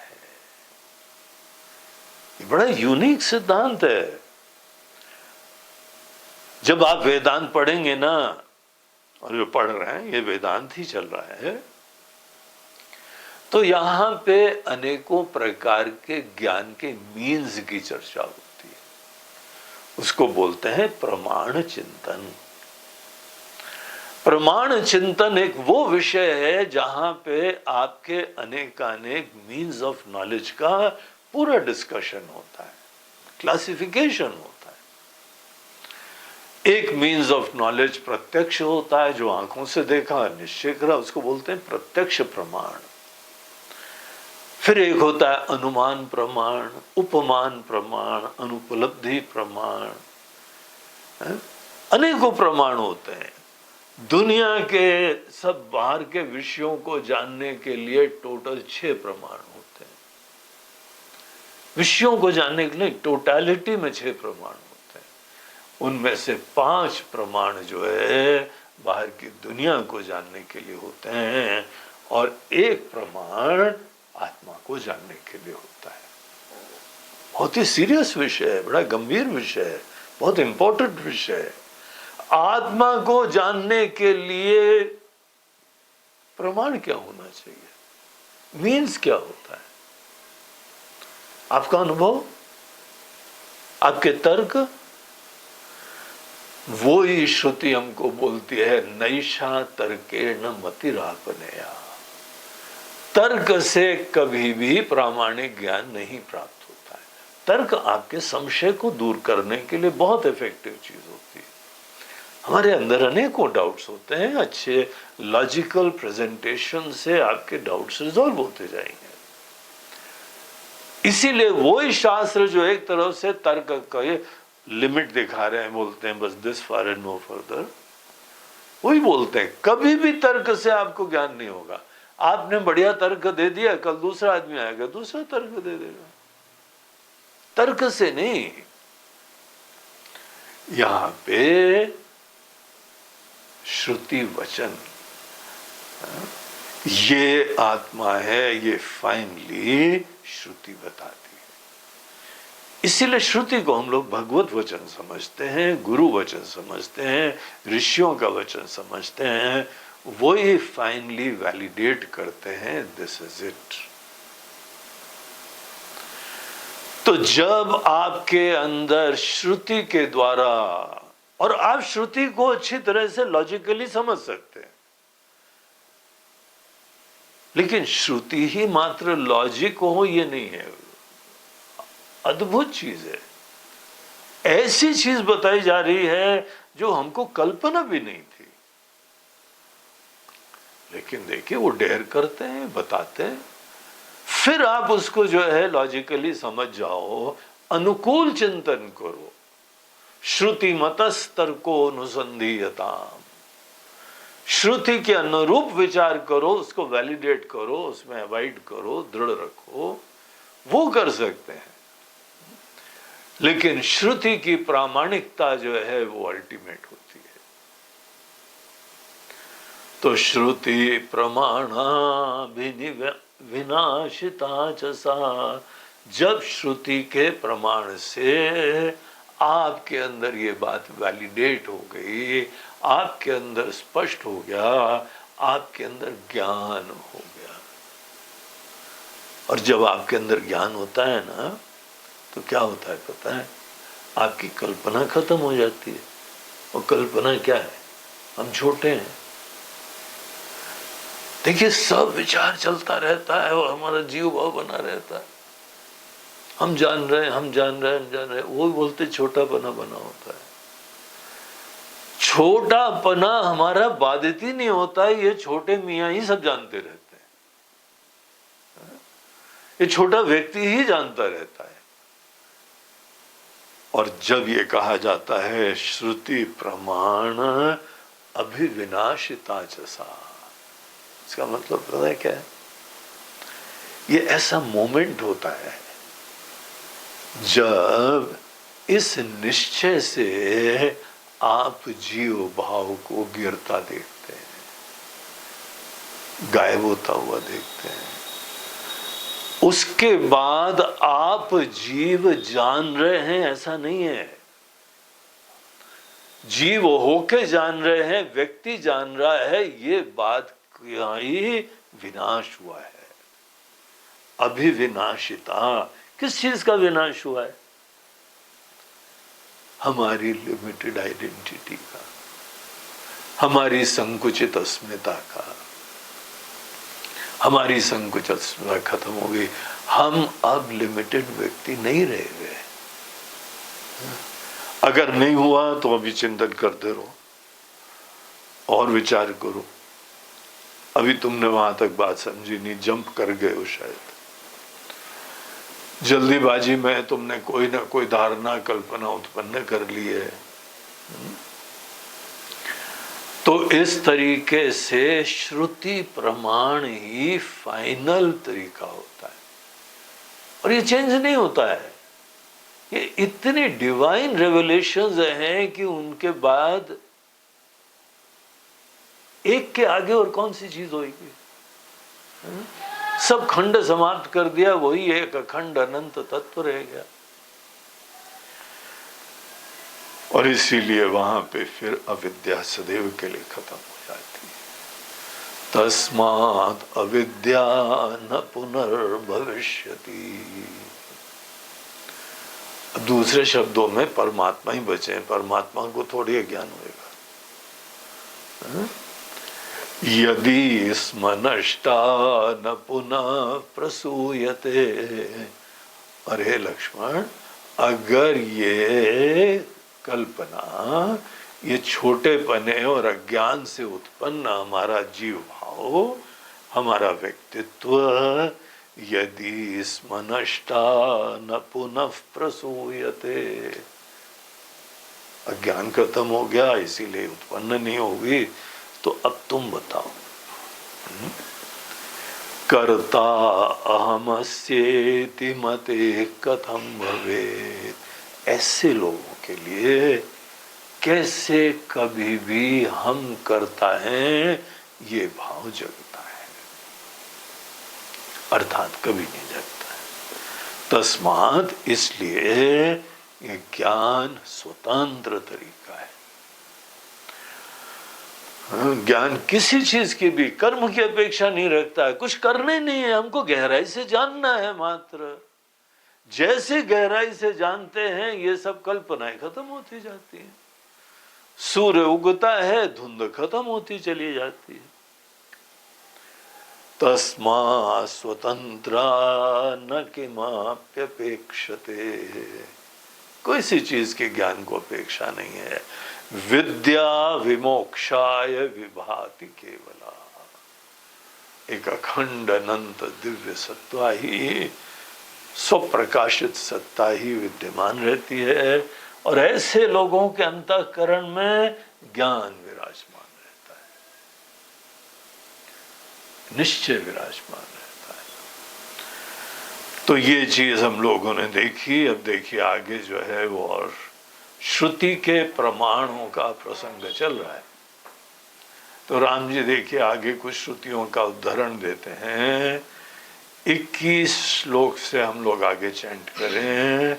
ये बड़ा यूनिक सिद्धांत है। जब आप वेदांत पढ़ेंगे ना, और जो पढ़ रहे हैं ये वेदांत ही चल रहा है, तो यहां पे अनेकों प्रकार के ज्ञान के मीन्स की चर्चा होती है। उसको बोलते हैं प्रमाण चिंतन। प्रमाण चिंतन एक वो विषय है जहां पे आपके अनेकानेक मीन्स ऑफ नॉलेज का पूरा डिस्कशन होता है, क्लासिफिकेशन होता है। एक मीन्स ऑफ नॉलेज प्रत्यक्ष होता है, जो आंखों से देखा, निश्चय करा, उसको बोलते हैं प्रत्यक्ष प्रमाण। फिर एक होता है अनुमान प्रमाण, उपमान प्रमाण, अनुपलब्धि प्रमाण, अनेकों प्रमाण होते हैं। दुनिया के सब बाहर के विषयों को जानने के लिए टोटल 6 प्रमाण होते हैं। विषयों को जानने के लिए टोटलिटी में 6 प्रमाण होते हैं। उनमें से 5 प्रमाण जो है बाहर की दुनिया को जानने के लिए होते हैं और 1 प्रमाण आत्मा को जानने के लिए होता है। बहुत ही सीरियस विषय है, बड़ा गंभीर विषय है, बहुत इंपॉर्टेंट विषय है। आत्मा को जानने के लिए प्रमाण क्या होना चाहिए, मीन्स क्या होता है? आपका अनुभव, आपके तर्क, वो ही श्रुति हमको बोलती है नैषा तर्केण मतिरापनया। तर्क से कभी भी प्रामाणिक ज्ञान नहीं प्राप्त होता है। तर्क आपके संशय को दूर करने के लिए बहुत इफेक्टिव चीज होती है। हमारे अंदर अनेकों डाउट्स होते हैं, अच्छे लॉजिकल प्रेजेंटेशन से आपके डाउट्स रिजॉल्व होते जाएंगे। इसीलिए वही शास्त्र जो एक तरफ से तर्क का लिमिट दिखा रहे हैं, बोलते हैं बस this far and no further, वही बोलते हैं कभी भी तर्क से आपको ज्ञान नहीं होगा। आपने बढ़िया तर्क दे दिया, कल दूसरा आदमी आएगा दूसरा तर्क दे देगा, तर्क से नहीं। यहां पे श्रुति वचन, ये आत्मा है, ये फाइनली श्रुति बताती है। इसीलिए श्रुति को हम लोग भगवत वचन समझते हैं, गुरु वचन समझते हैं, ऋषियों का वचन समझते हैं। वो ही फाइनली वैलिडेट करते हैं दिस इज इट। तो जब आपके अंदर श्रुति के द्वारा, और आप श्रुति को अच्छी तरह से लॉजिकली समझ सकते हैं, लेकिन श्रुति ही मात्र लॉजिक हो ये नहीं है, अद्भुत चीज है। ऐसी चीज बताई जा रही है जो हमको कल्पना भी नहीं थी, लेकिन देखिए वो डेयर करते हैं, बताते हैं, फिर आप उसको जो है लॉजिकली समझ जाओ, अनुकूल चिंतन करो। श्रुति मतस्तर्को अनुसंधीयताम, श्रुति के अनुरूप विचार करो, उसको वैलिडेट करो, उसमें अवॉइड करो, दृढ़ रखो, वो कर सकते हैं। लेकिन श्रुति की प्रामाणिकता जो है वो अल्टीमेट होती है। तो श्रुति प्रमाणा विनाशिता च सा, जब श्रुति के प्रमाण से आपके अंदर ये बात वैलिडेट हो गई, आपके अंदर स्पष्ट हो गया, आपके अंदर ज्ञान हो गया। और जब आपके अंदर ज्ञान होता है ना, तो क्या होता है पता है? आपकी कल्पना खत्म हो जाती है। और कल्पना क्या है? हम छोटे हैं। देखिए सब विचार चलता रहता है और हमारा जीव भाव बना रहता है, हम जान रहे हैं, हम जान रहे हैं, हम जान रहे हैं। वो बोलते छोटापना बना होता है। छोटापना हमारा बाधित ही नहीं होता है, ये छोटे मियाँ ही सब जानते रहते हैं, ये छोटा व्यक्ति ही जानता रहता है। और जब ये कहा जाता है श्रुति प्रमाण अभिविनाशिता जैसा, इसका मतलब पता है क्या है? ये ऐसा मोमेंट होता है जब इस निश्चय से आप जीव भाव को गिरता देखते हैं, गायब होता हुआ देखते हैं। उसके बाद आप जीव जान रहे हैं ऐसा नहीं है, जीव होके जान रहे हैं, व्यक्ति जान रहा है, ये बात का ही विनाश हुआ है। अभिविनाशिता, किस चीज का विनाश हुआ है? हमारी लिमिटेड आइडेंटिटी का, हमारी संकुचित अस्मिता का। हमारी संकुचित अस्मिता खत्म हो गई, हम अब लिमिटेड व्यक्ति नहीं रह गए। अगर नहीं हुआ तो अभी चिंतन करते रहो और विचार करो। अभी तुमने वहां तक बात समझी नहीं, जंप कर गए हो शायद। जल्दीबाजी में तुमने कोई ना कोई धारणा कल्पना उत्पन्न कर ली है। तो इस तरीके से श्रुति प्रमाण ही फाइनल तरीका होता है और ये चेंज नहीं होता है। ये इतने डिवाइन रेवलेशंस हैं कि उनके बाद एक के आगे और कौन सी चीज होगी? सब खंड समाप्त कर दिया, वही एक अखंड अनंत तत्व रह गया। और इसीलिए वहां पे फिर अविद्या सदैव के लिए खत्म हो जाती है। तस्मात् अविद्या न पुनर्भविष्यति। दूसरे शब्दों में परमात्मा ही बचे, परमात्मा को थोड़ी ज्ञान होएगा। यदि स्म नष्टा न पुनः प्रसूयते। अरे लक्ष्मण, अगर ये कल्पना, ये छोटेपने और अज्ञान से उत्पन्न हमारा जीव भाव, हमारा व्यक्तित्व, यदि स्म नष्टा न पुनः प्रसूयते, अज्ञान खत्म हो गया इसीलिए उत्पन्न नहीं होगी, तो अब तुम बताओ। कर्ता अहमस्येति मते कथम भवेत्। ऐसे लोगों के लिए कैसे कभी भी हम करता है ये भाव जगता है, अर्थात कभी नहीं जगता है। तस्मात्, इसलिए ये ज्ञान स्वतंत्र तरीका है। ज्ञान किसी चीज की भी कर्म की अपेक्षा नहीं रखता है, कुछ करने नहीं है, हमको गहराई से जानना है मात्र। जैसे गहराई से जानते हैं ये सब कल्पनाएं खत्म होती जाती हैं। सूर्य उगता है, धुंध खत्म होती चली जाती है। तस्मा स्वतंत्रा न किमाप्यपेक्षते, कोई सी चीज के ज्ञान को अपेक्षा नहीं है। विद्या विमोक्षाय विभाति केवला, एक अखंड अनंत दिव्य सत्ता ही, स्वप्रकाशित सत्ता ही विद्यमान रहती है। और ऐसे लोगों के अंतःकरण में ज्ञान विराजमान रहता है, निश्चय विराजमान रहता है। तो ये चीज हम लोगों ने देखी। अब देखिए आगे जो है वो, और श्रुति के प्रमाणों का प्रसंग चल रहा है। तो राम जी देखिए आगे कुछ श्रुतियों का उदाहरण देते हैं। 21 श्लोक से हम लोग आगे चैंट करें।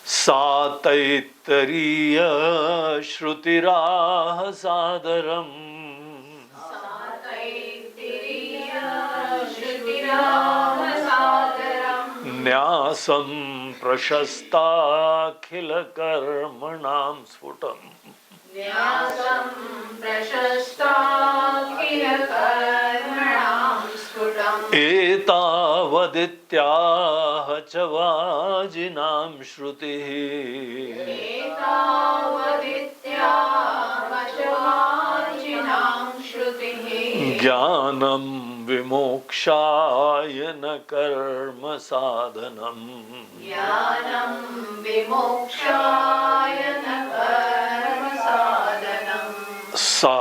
सा तैत्तरीय श्रुतिराह सादरम, न्यासं प्रशस्ताखिल कर्मणां स्फुटम्, न्यासं प्रशस्ताखिल कर्मणां स्फुटम्, एतावदित्याह च वाजिनां श्रुतिः, एतावदित्याह च वाजिनां श्रुतिः, ज्ञानं विमोक्षाय न कर्म साधनम्, ज्ञानं विमोक्षाय न कर्म साधनम्। सा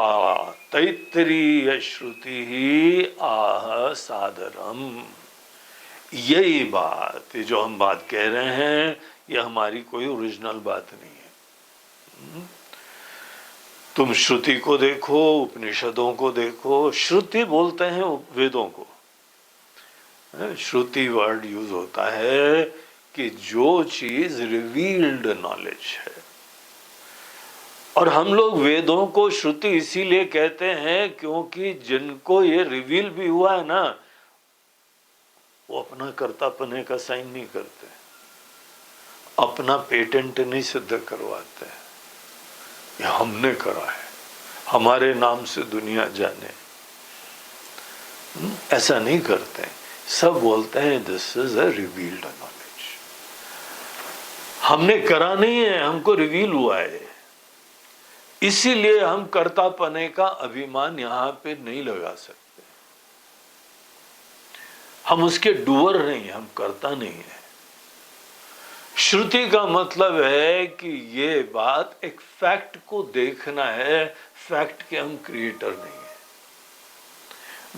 तैत्तरीय श्रुति आह सादरम। यही बात, ये जो हम बात कह रहे हैं, यह हमारी कोई ओरिजिनल बात नहीं है। तुम श्रुति को देखो, उपनिषदों को देखो। श्रुति बोलते हैं वेदों को। श्रुति वर्ड यूज होता है कि जो चीज रिवील्ड नॉलेज है। और हम लोग वेदों को श्रुति इसीलिए कहते हैं क्योंकि जिनको ये रिवील भी हुआ है ना, वो अपना कर्तापने का साइन नहीं करते, अपना पेटेंट नहीं सिद्ध करवाते। ये हमने करा है, हमारे नाम से दुनिया जाने, ऐसा नहीं करते। सब बोलते हैं this is a revealed knowledge. हमने करा नहीं है, हमको रिवील हुआ है। इसीलिए हम कर्तापने का अभिमान यहां पे नहीं लगा सकते। हम उसके डूअर नहीं, हम करता नहीं है। श्रुति का मतलब है कि ये बात एक फैक्ट को देखना है, फैक्ट के हम क्रिएटर नहीं है।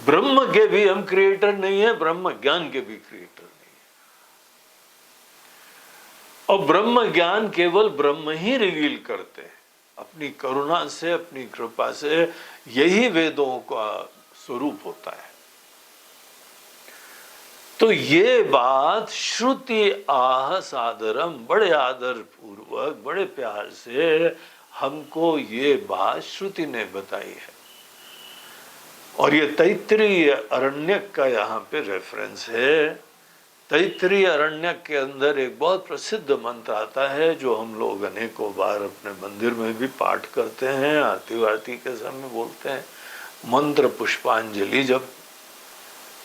ब्रह्म के भी हम क्रिएटर नहीं है, ब्रह्म ज्ञान के भी क्रिएटर नहीं है। और ब्रह्म ज्ञान केवल ब्रह्म ही रिवील करते हैं अपनी करुणा से, अपनी कृपा से। यही वेदों का स्वरूप होता है। तो ये बात श्रुति आह सादरम, बड़े आदर पूर्वक, बड़े प्यार से हमको ये बात श्रुति ने बताई है। और ये तैत्तरीय अरण्यक का यहाँ पे रेफरेंस है। तैत्तरीय अरण्यक के अंदर एक बहुत प्रसिद्ध मंत्र आता है जो हम लोग अनेकों बार अपने मंदिर में भी पाठ करते हैं, आरती वारती के समय बोलते हैं। मंत्र पुष्पांजलि जब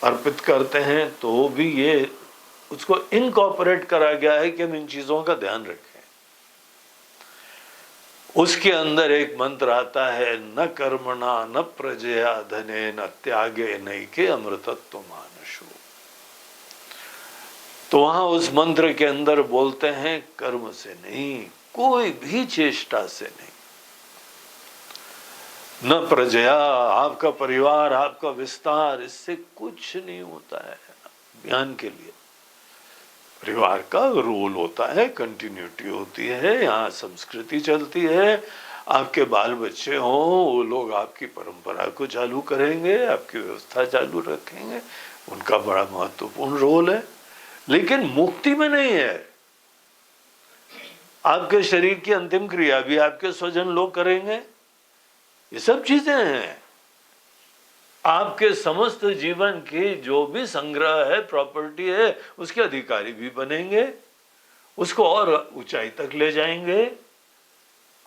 अर्पित करते हैं तो भी ये उसको इनकॉर्पोरेट करा गया है कि हम इन चीजों का ध्यान रखें। उसके अंदर एक मंत्र आता है, न कर्मणा न प्रजया धने न त्यागे नैके अमृतत्व मानसु। तो वहां उस मंत्र के अंदर बोलते हैं कर्म से नहीं, कोई भी चेष्टा से नहीं। न प्रजया, आपका परिवार, आपका विस्तार, इससे कुछ नहीं होता है। ज्ञान के लिए परिवार का रोल होता है, कंटिन्यूटी होती है, यहाँ संस्कृति चलती है। आपके बाल बच्चे हों, वो लोग आपकी परंपरा को चालू करेंगे, आपकी व्यवस्था चालू रखेंगे, उनका बड़ा महत्वपूर्ण रोल है। लेकिन मुक्ति में नहीं है। आपके शरीर की अंतिम क्रिया भी आपके स्वजन लोग करेंगे। ये सब चीजें हैं। आपके समस्त जीवन की जो भी संग्रह है, प्रॉपर्टी है, उसके अधिकारी भी बनेंगे, उसको और ऊंचाई तक ले जाएंगे।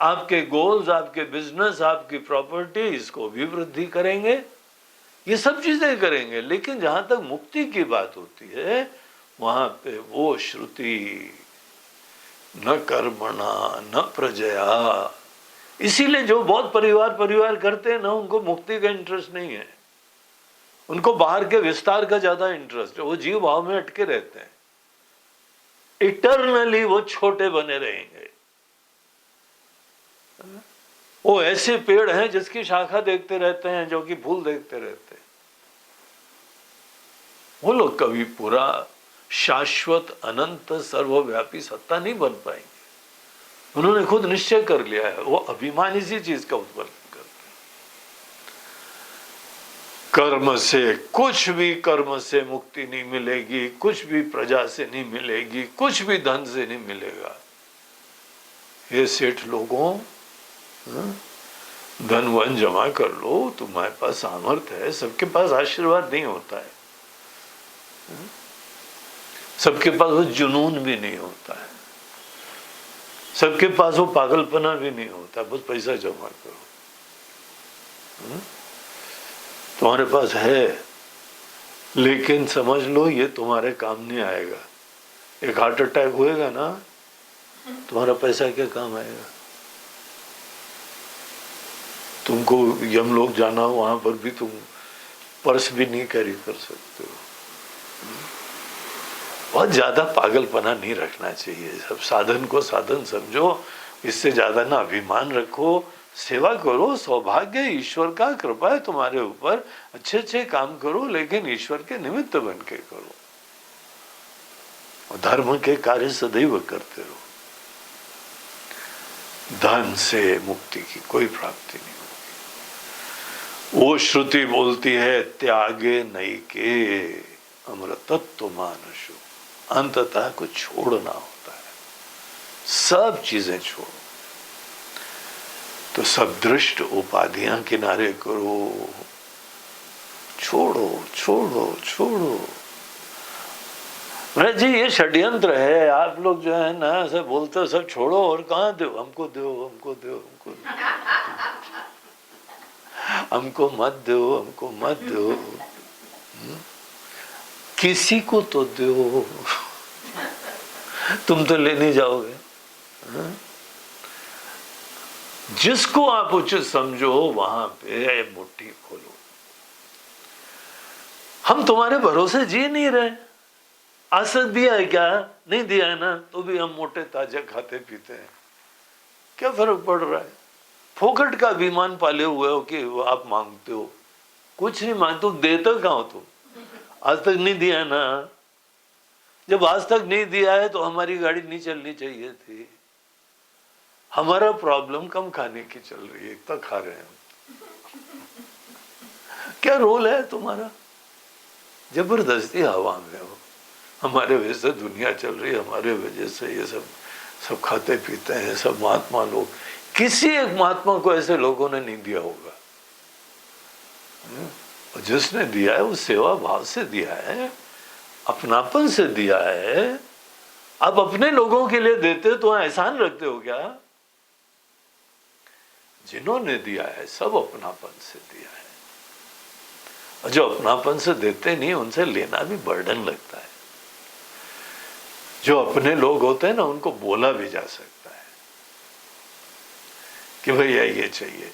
आपके गोल्स, आपके बिजनेस, आपकी प्रॉपर्टी, इसको भी वृद्धि करेंगे, ये सब चीजें करेंगे। लेकिन जहां तक मुक्ति की बात होती है, वहां पे वो श्रुति न कर्मणा न प्रजया। इसीलिए जो बहुत परिवार करते हैं ना, उनको मुक्ति का इंटरेस्ट नहीं है, उनको बाहर के विस्तार का ज्यादा इंटरेस्ट है। वो जीव भाव में अटके रहते हैं, इटरनली वो छोटे बने रहेंगे। वो ऐसे पेड़ हैं जिसकी शाखा देखते रहते हैं, जो कि फूल देखते रहते हैं। वो लोग कभी पूरा शाश्वत अनंत सर्वव्यापी सत्ता नहीं बन पाएंगे। उन्होंने खुद निश्चय कर लिया है, वो अभिमान इसी चीज का उत्पन्न करते हैं। कर्म से, कुछ भी कर्म से मुक्ति नहीं मिलेगी, कुछ भी प्रजा से नहीं मिलेगी, कुछ भी धन से नहीं मिलेगा। ये सेठ लोगों, धन वन जमा कर लो, तुम्हारे पास सामर्थ्य है। सबके पास आशीर्वाद नहीं होता है, सबके पास वो जुनून भी नहीं होता है, सबके पास वो पागलपना भी नहीं होता। बस पैसा जमा करो। तुम्हारे पास है, लेकिन समझ लो ये तुम्हारे काम नहीं आएगा। एक हार्ट अटैक होएगा ना, तुम्हारा पैसा क्या काम आएगा? तुमको यमलोक जाना हो, वहां पर भी तुम पर्स भी नहीं कैरी कर सकते हो। बहुत ज्यादा पागलपना नहीं रखना चाहिए। सब साधन को साधन समझो, इससे ज्यादा ना अभिमान रखो। सेवा करो, सौभाग्य ईश्वर का कृपा है तुम्हारे ऊपर। अच्छे अच्छे काम करो, लेकिन ईश्वर के निमित्त बन के करो। धर्म के कार्य सदैव करते रहो। धन से मुक्ति की कोई प्राप्ति नहीं होगी। वो श्रुति बोलती है, त्यागे नैके अमृतत्व मानसो। अंततः को छोड़ना होता है, सब चीजें छोड़ो। तो सब दृष्ट उपाधियां किनारे करो, छोड़ो छोड़ो छोड़ो। जी ये षड्यंत्र है। आप लोग जो है ना सब बोलते हो सब छोड़ो, और कहाँ दो, हमको दो, हमको दो, हमको दो, हमको मत दो, हमको मत दो। किसी को तो दो, तुम तो ले नहीं जाओगे। जिसको आप उचित समझो वहां पे मुट्ठी खोलो। हम तुम्हारे भरोसे जी नहीं रहे। आज तक दिया है क्या? नहीं दिया है ना, तो भी हम मोटे ताजे खाते पीते हैं। क्या फर्क पड़ रहा है? फोकट का अभिमान पाले हुए हो कि आप मांगते हो, कुछ नहीं मांगते हो, देते कहाँ हो तुम? आज तक नहीं दिया ना। जब आज तक नहीं दिया है तो हमारी गाड़ी नहीं चलनी चाहिए थी। हमारा प्रॉब्लम कम खाने की चल रही है, इतना खा रहे हैं। क्या रोल है तुम्हारा? जबरदस्ती हवा में हो। हमारे वजह से दुनिया चल रही है, हमारे वजह से ये सब खाते पीते हैं सब महात्मा लोग। किसी एक महात्मा को ऐसे लोगों ने नहीं दिया होगा। जिसने दिया है वो सेवा भाव से दिया है, अपनापन से दिया है। आप अपने लोगों के लिए देते तो एहसान रखते हो क्या? जिन्होंने दिया है सब अपनापन से दिया है। और जो अपनापन से देते नहीं, उनसे लेना भी बर्डन लगता है। जो अपने लोग होते हैं ना, उनको बोला भी जा सकता है कि भैया ये चाहिए,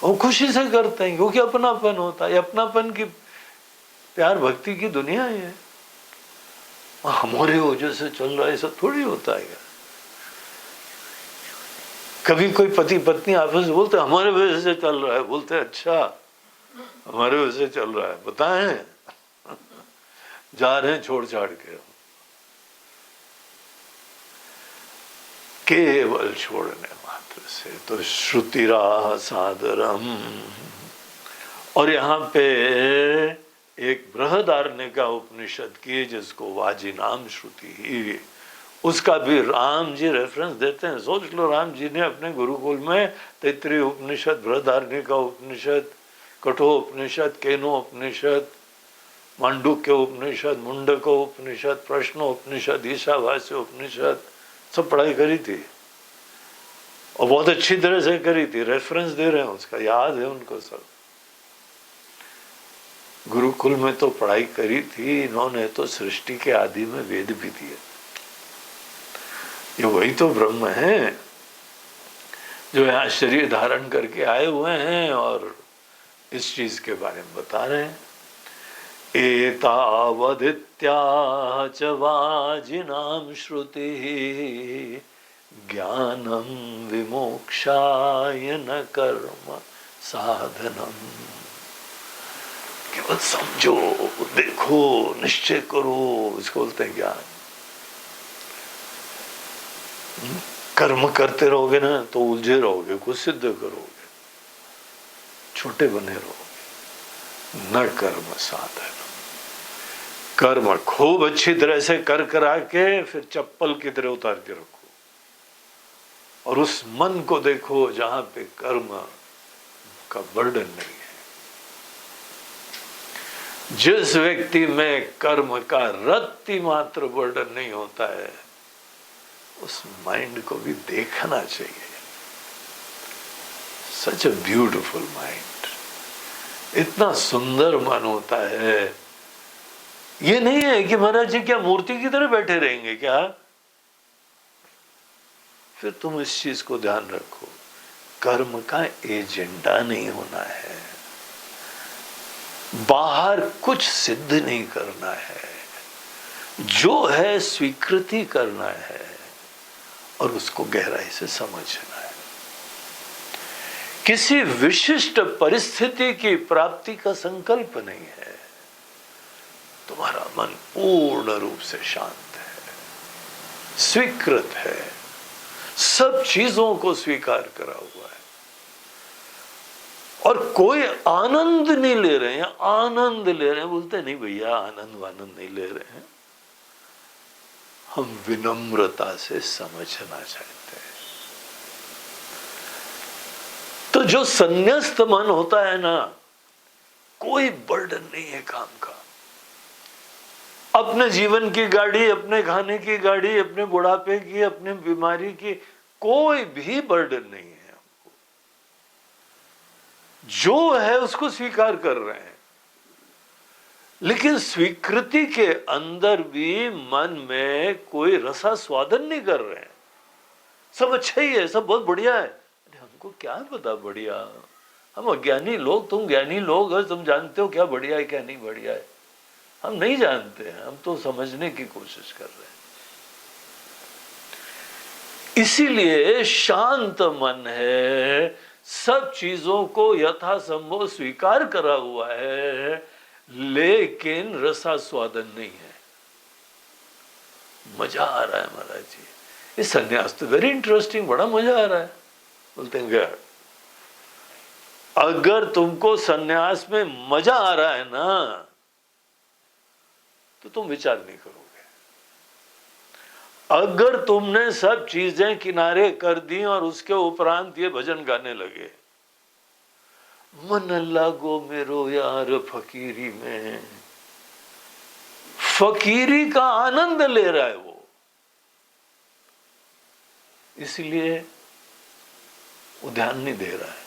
वो खुशी से करते हैं क्योंकि अपनापन होता है। अपनापन की प्यार भक्ति की दुनिया है। हमारे वजह से चल रहा है ऐसा थोड़ी होता है। कभी कोई पति पत्नी आपस में बोलते हमारे वजह से चल रहा है, बोलते अच्छा हमारे वजह से चल रहा है, बताएं जा रहे हैं छोड़ छाड़ के। केवल छोड़ने मात्र से। तो श्रुतिराह सादरम। और यहाँ पे एक बृहदारण्यका उपनिषद की, जिसको वाजी नाम श्रुति ही, उसका भी राम जी रेफरेंस देते हैं। सोच लो, राम जी ने अपने गुरुकुल में तैत्तिरीय उपनिषद, बृहदारण्यका उपनिषद कठोपनिषद, केनोपनिषद, मांडुक्य उपनिषद, मुंडक उपनिषद, प्रश्नोपनिषद, ईशावास्य उपनिषद, सब पढ़ाई करी थी और बहुत अच्छी तरह से करी थी। रेफरेंस दे रहे हैं उसका, याद है उनको सब। गुरुकुल में तो पढ़ाई करी थी इन्होंने, तो सृष्टि के आदि में वेद भी दिए। ये वही तो ब्रह्म है जो यहाँ शरीर धारण करके आए हुए हैं और इस चीज के बारे में बता रहे हैं। एतावदित्या च वाजिनां श्रुतिः ज्ञानं विमोक्षाय न कर्म साधनम्। केवल समझो, देखो, निश्चय करो, इसको बोलते हैं ज्ञान। कर्म करते रहोगे ना तो उलझे रहोगे, कुछ सिद्ध करोगे, छोटे बने रहोगे। न कर्म साधन, कर्म खूब अच्छी तरह से कर करा के फिर चप्पल की तरह उतार के रखो और उस मन को देखो जहां पे कर्म का बर्डन नहीं है। जिस व्यक्ति में कर्म का रत्ती मात्र बर्डन नहीं होता है, उस माइंड को भी देखना चाहिए। सच अ ब्यूटिफुल माइंड, इतना सुंदर मन होता है। ये नहीं है कि महाराज जी क्या मूर्ति की तरह बैठे रहेंगे क्या? फिर तुम इस चीज को ध्यान रखो, कर्म का एजेंडा नहीं होना है, बाहर कुछ सिद्ध नहीं करना है, जो है स्वीकृति करना है और उसको गहराई से समझना है। किसी विशिष्ट परिस्थिति की प्राप्ति का संकल्प नहीं है। तुम्हारा मन पूर्ण रूप से शांत है, स्वीकृत है, सब चीजों को स्वीकार करा हुआ है और कोई आनंद नहीं ले रहे हैं। आनंद ले रहे हैं बोलते नहीं भैया, आनंद वानंद नहीं ले रहे हैं, हम विनम्रता से समझना चाहते हैं। तो जो संन्यस्त मन होता है ना, कोई बर्डन नहीं है काम का। अपने जीवन की गाड़ी, अपने खाने की गाड़ी, अपने बुढ़ापे की, अपने बीमारी की, कोई भी बर्डन नहीं है हमको। जो है उसको स्वीकार कर रहे हैं, लेकिन स्वीकृति के अंदर भी मन में कोई रसास्वादन नहीं कर रहे हैं। सब अच्छा ही है, सब बहुत बढ़िया है। अरे हमको क्या पता बढ़िया, हम अज्ञानी लोग, तुम ज्ञानी लोग हो, तुम जानते हो क्या बढ़िया है क्या नहीं बढ़िया है। हम नहीं जानते हैं, हम तो समझने की कोशिश कर रहे हैं। इसीलिए शांत मन है, सब चीजों को यथासंभव स्वीकार करा हुआ है, लेकिन रसास्वादन नहीं है। मजा आ रहा है महाराज जी, ये संन्यास तो वेरी इंटरेस्टिंग, बड़ा मजा आ रहा है। बोलते हैं क्या, अगर तुमको संन्यास में मजा आ रहा है ना, तो तुम विचार नहीं करोगे। अगर तुमने सब चीजें किनारे कर दी और उसके उपरांत ये भजन गाने लगे, मन लागो मेरो यार फकीरी में, फकीरी का आनंद ले रहा है वो, इसलिए वो ध्यान नहीं दे रहा है।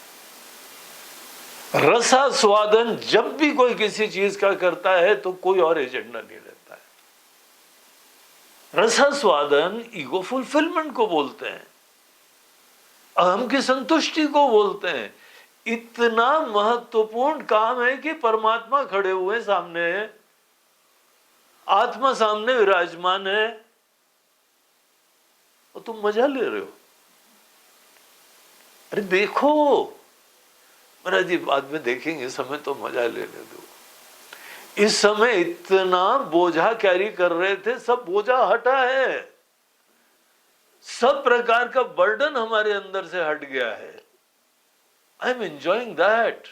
रसास्वादन जब भी कोई किसी चीज का करता है तो कोई और एजेंडा नहीं रहता है। रसास्वादन ईगो फुलफिलमेंट को बोलते हैं, अहम की संतुष्टि को बोलते हैं। इतना महत्वपूर्ण काम है कि परमात्मा खड़े हुए सामने, आत्मा सामने विराजमान है और तुम मजा ले रहे हो। अरे देखो महाराज जी, बाद में देखेंगे, इस समय तो मजा लेने दो। इस समय इतना बोझा कैरी कर रहे थे, सब बोझा हटा है, सब प्रकार का बर्डन हमारे अंदर से हट गया है। I am enjoying that.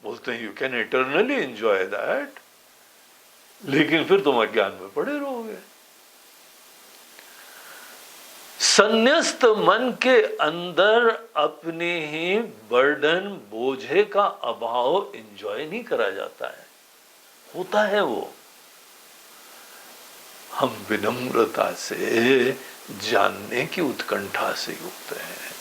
बोलते हैं you can eternally enjoy that, लेकिन फिर तुम अज्ञान में पड़े रहोगे। संन्यस्त मन के अंदर अपनी ही बर्डन, बोझे का अभाव एंजॉय नहीं करा जाता है, होता है वो। हम विनम्रता से जानने की उत्कंठा से युक्त हैं।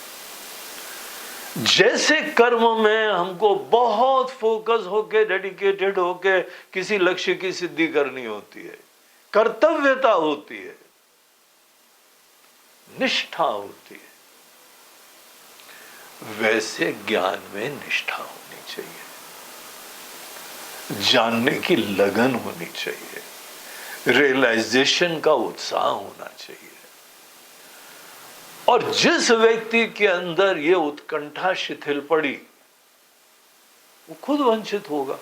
जैसे कर्म में हमको बहुत फोकस होके, डेडिकेटेड होके किसी लक्ष्य की सिद्धि करनी होती है, कर्तव्यता होती है, निष्ठा होती है, वैसे ज्ञान में निष्ठा होनी चाहिए, जानने की लगन होनी चाहिए, रियलाइजेशन का उत्साह होना चाहिए। और जिस व्यक्ति के अंदर ये उत्कंठा शिथिल पड़ी, वो खुद वंचित होगा,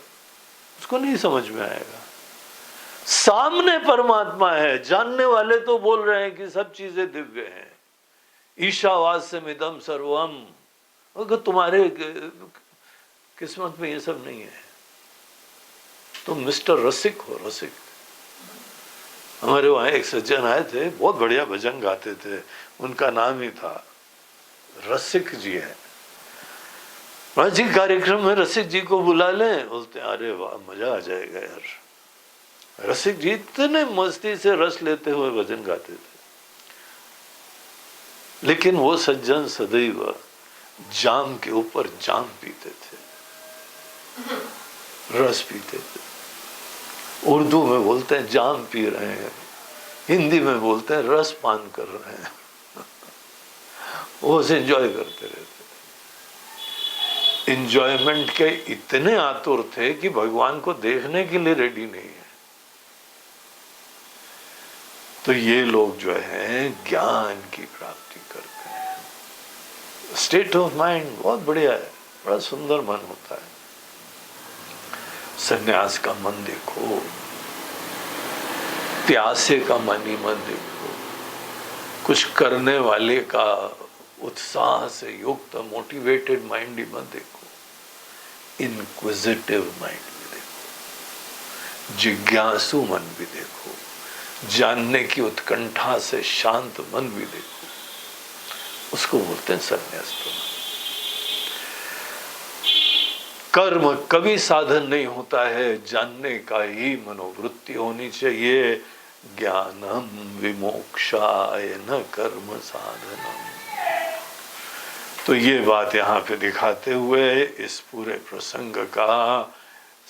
उसको नहीं समझ में आएगा। सामने परमात्मा है, जानने वाले तो बोल रहे हैं कि सब चीजें दिव्य हैं, ईशावास्यमिदं सर्वम, अगर तुम्हारे किस्मत में ये सब नहीं है, तुम मिस्टर रसिक हो, रसिक। हमारे वहां एक सज्जन आए थे, बहुत बढ़िया भजन गाते थे, उनका नाम ही था रसिक जी है। महाराज जी कार्यक्रम में रसिक जी को बुला लें, बोलते अरे वाह मजा आ जाएगा यार। रसिक जी इतने मस्ती से रस लेते हुए भजन गाते थे, लेकिन वो सज्जन सदैव जाम के ऊपर जाम पीते थे, रस पीते थे। उर्दू में बोलते हैं जाम पी रहे हैं, हिंदी में बोलते हैं रस पान कर रहे हैं। वो एंजॉय करते रहते। एंजॉयमेंट के इतने आतुर थे कि भगवान को देखने के लिए रेडी नहीं है। तो ये लोग जो है ज्ञान की प्राप्ति करते हैं। स्टेट ऑफ माइंड बहुत बढ़िया है, बड़ा सुंदर मन होता है। सन्यास का मन देखो, प्यासे का मन ही मन देखो, कुछ करने वाले का उत्साह से युक्त मोटिवेटेड माइंड ही मत देखो, इनक्विजिटिव माइंड भी देखो, जिज्ञासु मन भी देखो, जानने की उत्कंठा से शांत मन भी देखो। उसको बोलते हैं संन्यास्त मन। कर्म कभी साधन नहीं होता है, जानने का ही मनोवृत्ति होनी चाहिए। ज्ञानम विमोक्षाय न कर्म साधनम। तो ये बात यहाँ पे दिखाते हुए इस पूरे प्रसंग का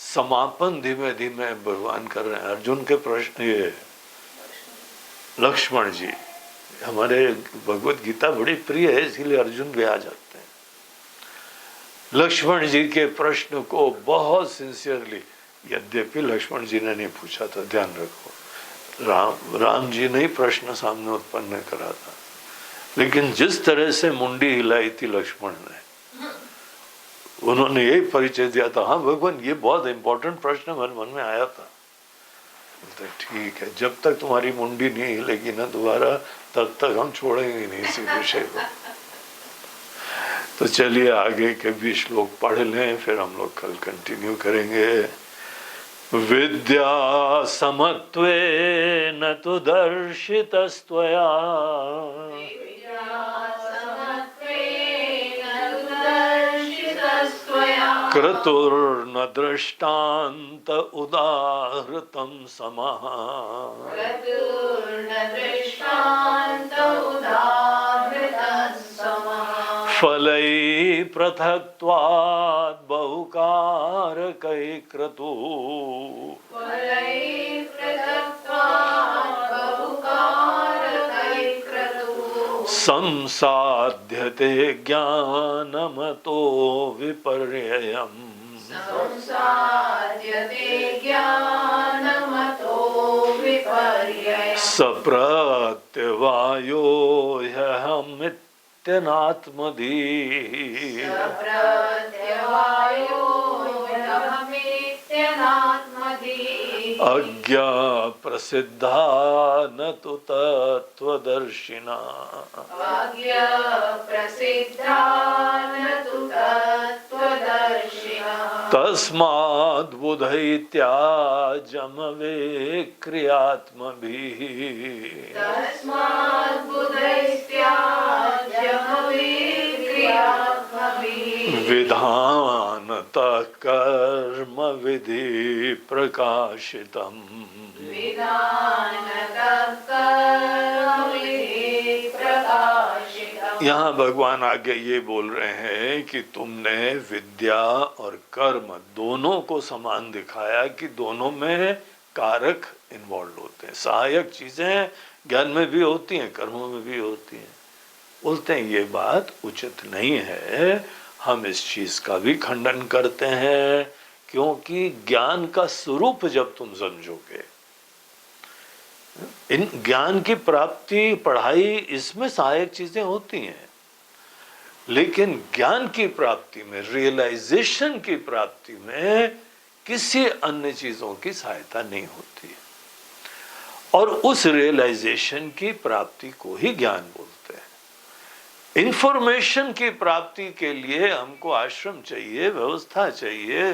समापन धीमे धीमे भगवान कर रहे हैं। अर्जुन के प्रश्न, ये लक्ष्मण जी, हमारे भगवत गीता बड़ी प्रिय है, इसीलिए अर्जुन भी आ जाते हैं। लक्ष्मण जी के प्रश्न को बहुत सिंसियरली, यद्यपि लक्ष्मण जी ने नहीं पूछा था, ध्यान रखो, राम जी ने ही प्रश्न सामने उत्पन्न करा था, लेकिन जिस तरह से मुंडी हिलाई थी लक्ष्मण ने, उन्होंने यही परिचय दिया था, हाँ भगवान ये बहुत इंपॉर्टेंट प्रश्न मन में आया था। ठीक है, जब तक तुम्हारी मुंडी नहीं हिलेगी ना दोबारा, तब तक हम छोड़ेंगे नहीं इसी विषय को। तो चलिए आगे के भी श्लोक पढ़ लें, फिर हम लोग कल कंटिन्यू करेंगे। विद्या समत्वेन तु दर्शितस्त्वया क्रतुर्न दृष्टान्त उदाहृतं समः फलैः पृथक्त्वात् बहुकारकैः क्रतुः संसाध्यते ज्ञानमतो विपर्ययम् सप्रत्यवायो ह्यहमित्यनात्मधीः अज्ञा प्रसिद्धा न तु तत्त्वदर्शिना अज्ञा प्रसिद्धा न तु तत्त्वदर्शिनः तस्माद् बुधैत्याजमवेक्रियात्मभिः तस्मात् बुधैस्त्याज्यमविक्रियात्मभिः विधानतः कर्म विधि प्रकाशितम् विधानतः कर्मविधि प्रकाशितम्। यहाँ भगवान आगे ये बोल रहे हैं कि तुमने विद्या और कर्म दोनों को समान दिखाया कि दोनों में कारक इन्वॉल्व होते हैं, सहायक चीजें ज्ञान में भी होती हैं, कर्मों में भी होती हैं। बोलते हैं ये बात उचित नहीं है, हम इस चीज का भी खंडन करते हैं, क्योंकि ज्ञान का स्वरूप जब तुम समझोगे, इन ज्ञान की प्राप्ति, पढ़ाई, इसमें सहायक चीजें होती हैं, लेकिन ज्ञान की प्राप्ति में, रियलाइजेशन की प्राप्ति में किसी अन्य चीजों की सहायता नहीं होती है। और उस रियलाइजेशन की प्राप्ति को ही ज्ञान बोलते हैं। इंफॉर्मेशन की प्राप्ति के लिए हमको आश्रम चाहिए, व्यवस्था चाहिए,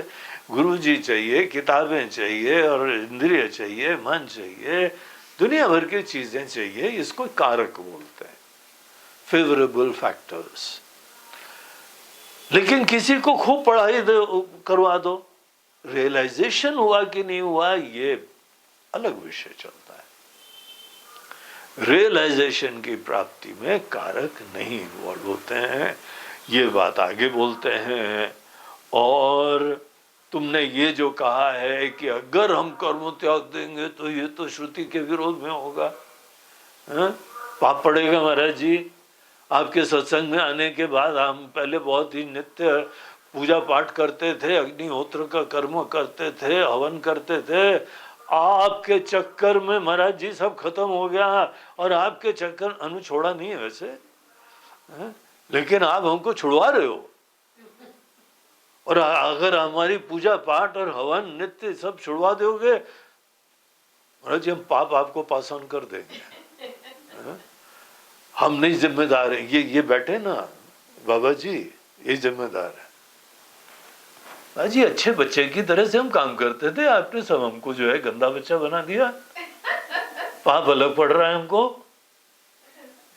गुरुजी चाहिए, किताबें चाहिए, और इंद्रिय चाहिए, मन चाहिए, दुनिया भर की चीजें चाहिए। इसको कारक बोलते हैं, फेवरेबल फैक्टर्स। लेकिन किसी को खूब पढ़ाई करवा दो, रियलाइजेशन हुआ कि नहीं हुआ ये अलग विषय चलता है। रियलाइजेशन की प्राप्ति में कारक नहीं इन्वॉल्व होते हैं, ये बात आगे बोलते हैं। और तुमने ये जो कहा है कि अगर हम कर्म त्याग देंगे तो ये तो श्रुति के विरोध में होगा, पाप पड़ेगा। महाराज जी, आपके सत्संग में आने के बाद हम पहले बहुत ही नित्य पूजा पाठ करते थे, अग्निहोत्र का कर्म करते थे, हवन करते थे। आपके चक्कर में महाराज जी सब खत्म हो गया, और आपके चक्कर अनु छोड़ा नहीं है वैसे, लेकिन आप हमको छुड़वा रहे हो। और अगर हमारी पूजा पाठ और हवन नित्य सब छुड़वा दोगे महाराज जी, हम पाप आपको पास ऑन कर देंगे, हम नहीं जिम्मेदार हैं। ये बैठे ना बाबा जी, ये जिम्मेदार है। बाजी अच्छे बच्चे की तरह से हम काम करते थे, आपने सब हमको जो है गंदा बच्चा बना दिया, पाप अलग पड़ रहा है हमको।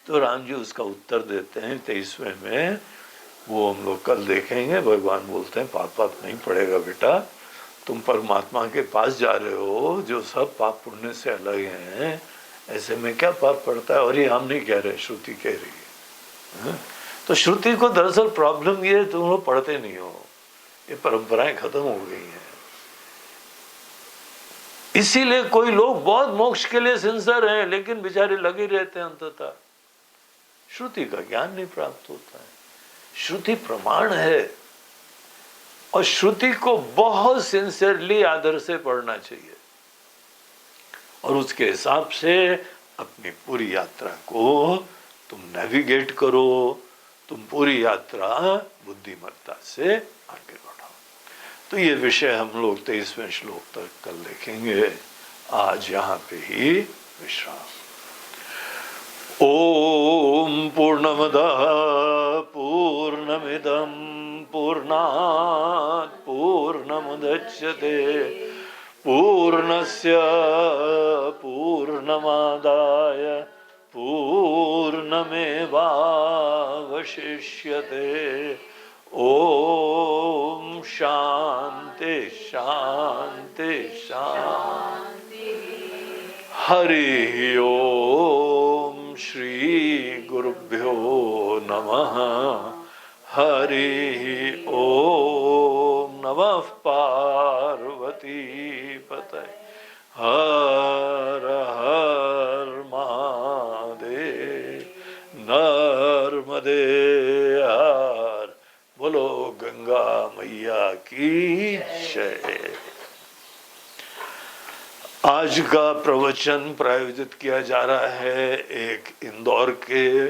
तो राम जी उसका उत्तर देते हैं 23वें में, वो हम लोग कल देखेंगे। भगवान बोलते हैं पाप पाप नहीं पड़ेगा बेटा, तुम परमात्मा के पास जा रहे हो जो सब पाप पुण्य से अलग हैं, ऐसे में क्या पाप पड़ता है। और ये हम नहीं कह रहे, श्रुति कह रही है। तो श्रुति को दरअसल प्रॉब्लम ये, तुम लोग पढ़ते नहीं हो, ये परंपराएं खत्म हो गई हैं। इसीलिए कोई लोग बहुत मोक्ष के लिए सिंसियर हैं, लेकिन बेचारे लगे रहते हैं, अंततः श्रुति का ज्ञान नहीं प्राप्त होता है। श्रुति प्रमाण है, और श्रुति को बहुत सिंसियरली आदर से पढ़ना चाहिए, और उसके हिसाब से अपनी पूरी यात्रा को तुम नेविगेट करो, तुम पूरी यात्रा बुद्धिमत्ता से आगे बढ़ो। तो ये विषय हम लोग 23वें श्लोक तक कल देखेंगे। आज यहाँ पे ही विश्राम। ओम पूर्णमदः पूर्णमिदं पूर्णात् पूर्णमुदच्यते पूर्णस्य पूर्णमादाय पूर्णमेवावशिष्यते। ओम शांति शांति शांति। हरि ओम श्री गुरुभ्यो नमः। हरि ओम नमः पार्वती पतये। हर हर महादेव। नर्मदे हर। बोलो गंगा मैया की जय। आज का प्रवचन प्रायोजित किया जा रहा है एक इंदौर के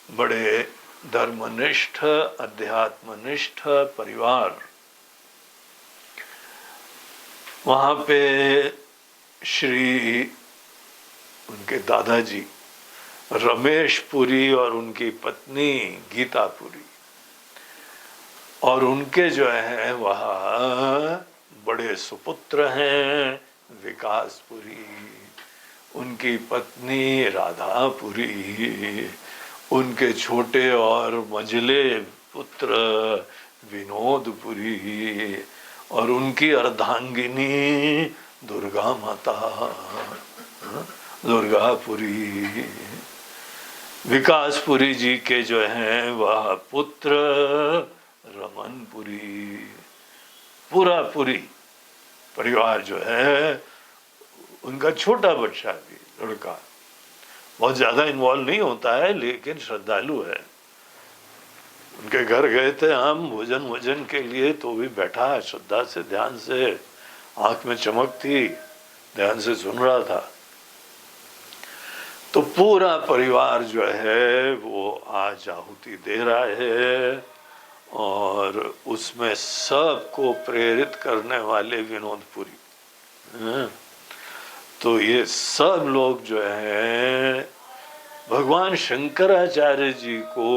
बड़े धर्मनिष्ठ अध्यात्मनिष्ठ परिवार वहाँ पे श्री उनके दादाजी रमेश पुरी और उनकी पत्नी गीता पुरी और उनके जो है वह बड़े सुपुत्र हैं विकास पुरी, उनकी पत्नी राधा पुरी, उनके छोटे और मंझले पुत्र विनोद पुरी और उनकी अर्धांगिनी दुर्गा माता दुर्गापुरी। विकासपुरी जी के जो हैं वह पुत्र रमनपुरी। पूरा पुरी परिवार जो है, उनका छोटा बच्चा भी लड़का बहुत ज्यादा इन्वॉल्व नहीं होता है लेकिन श्रद्धालु है। उनके घर गए थे हम भोजन के लिए, तो भी बैठा श्रद्धा से ध्यान से, आंख में चमक थी, ध्यान से सुन रहा था। तो पूरा परिवार जो है वो आज आहुति दे रहा है और उसमें सबको प्रेरित करने वाले विनोदपुरी। तो ये सब लोग जो है भगवान शंकराचार्य जी को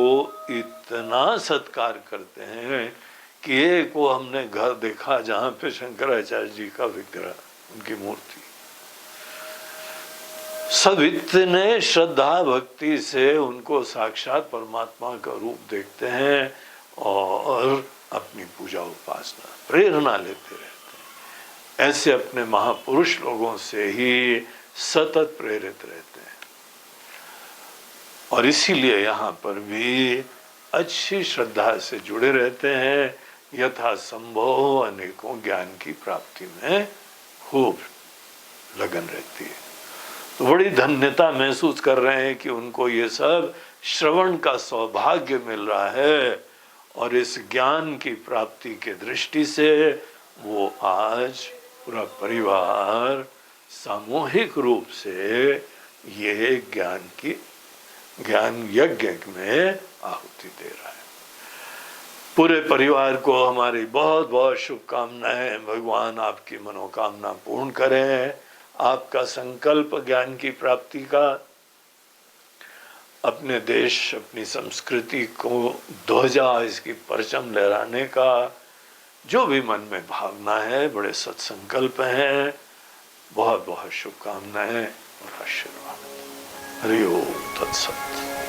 इतना सत्कार करते हैं कि एक को हमने घर देखा जहाँ पे शंकराचार्य जी का विग्रह, उनकी मूर्ति, सब इतने श्रद्धा भक्ति से उनको साक्षात परमात्मा का रूप देखते हैं और अपनी पूजा उपासना प्रेरणा लेते रहते हैं। ऐसे अपने महापुरुष लोगों से ही सतत प्रेरित रहते हैं और इसीलिए यहाँ पर भी अच्छी श्रद्धा से जुड़े रहते हैं। यथा संभव अनेकों ज्ञान की प्राप्ति में खूब लगन रहती है। तो बड़ी धन्यता महसूस कर रहे हैं कि उनको ये सब श्रवण का सौभाग्य मिल रहा है और इस ज्ञान की प्राप्ति के दृष्टि से वो आज पूरा परिवार सामूहिक रूप से ये ज्ञान यज्ञ में आहुति दे रहा है। पूरे परिवार को हमारी बहुत बहुत शुभकामनाएं। भगवान आपकी मनोकामना पूर्ण करें। आपका संकल्प ज्ञान की प्राप्ति का, अपने देश अपनी संस्कृति को ध्वजा इसकी परचम लहराने का जो भी मन में भावना है, बड़े सत्संकल्प हैं। बहुत बहुत शुभकामनाएं और आशीर्वाद। हरि ओम तत्सत।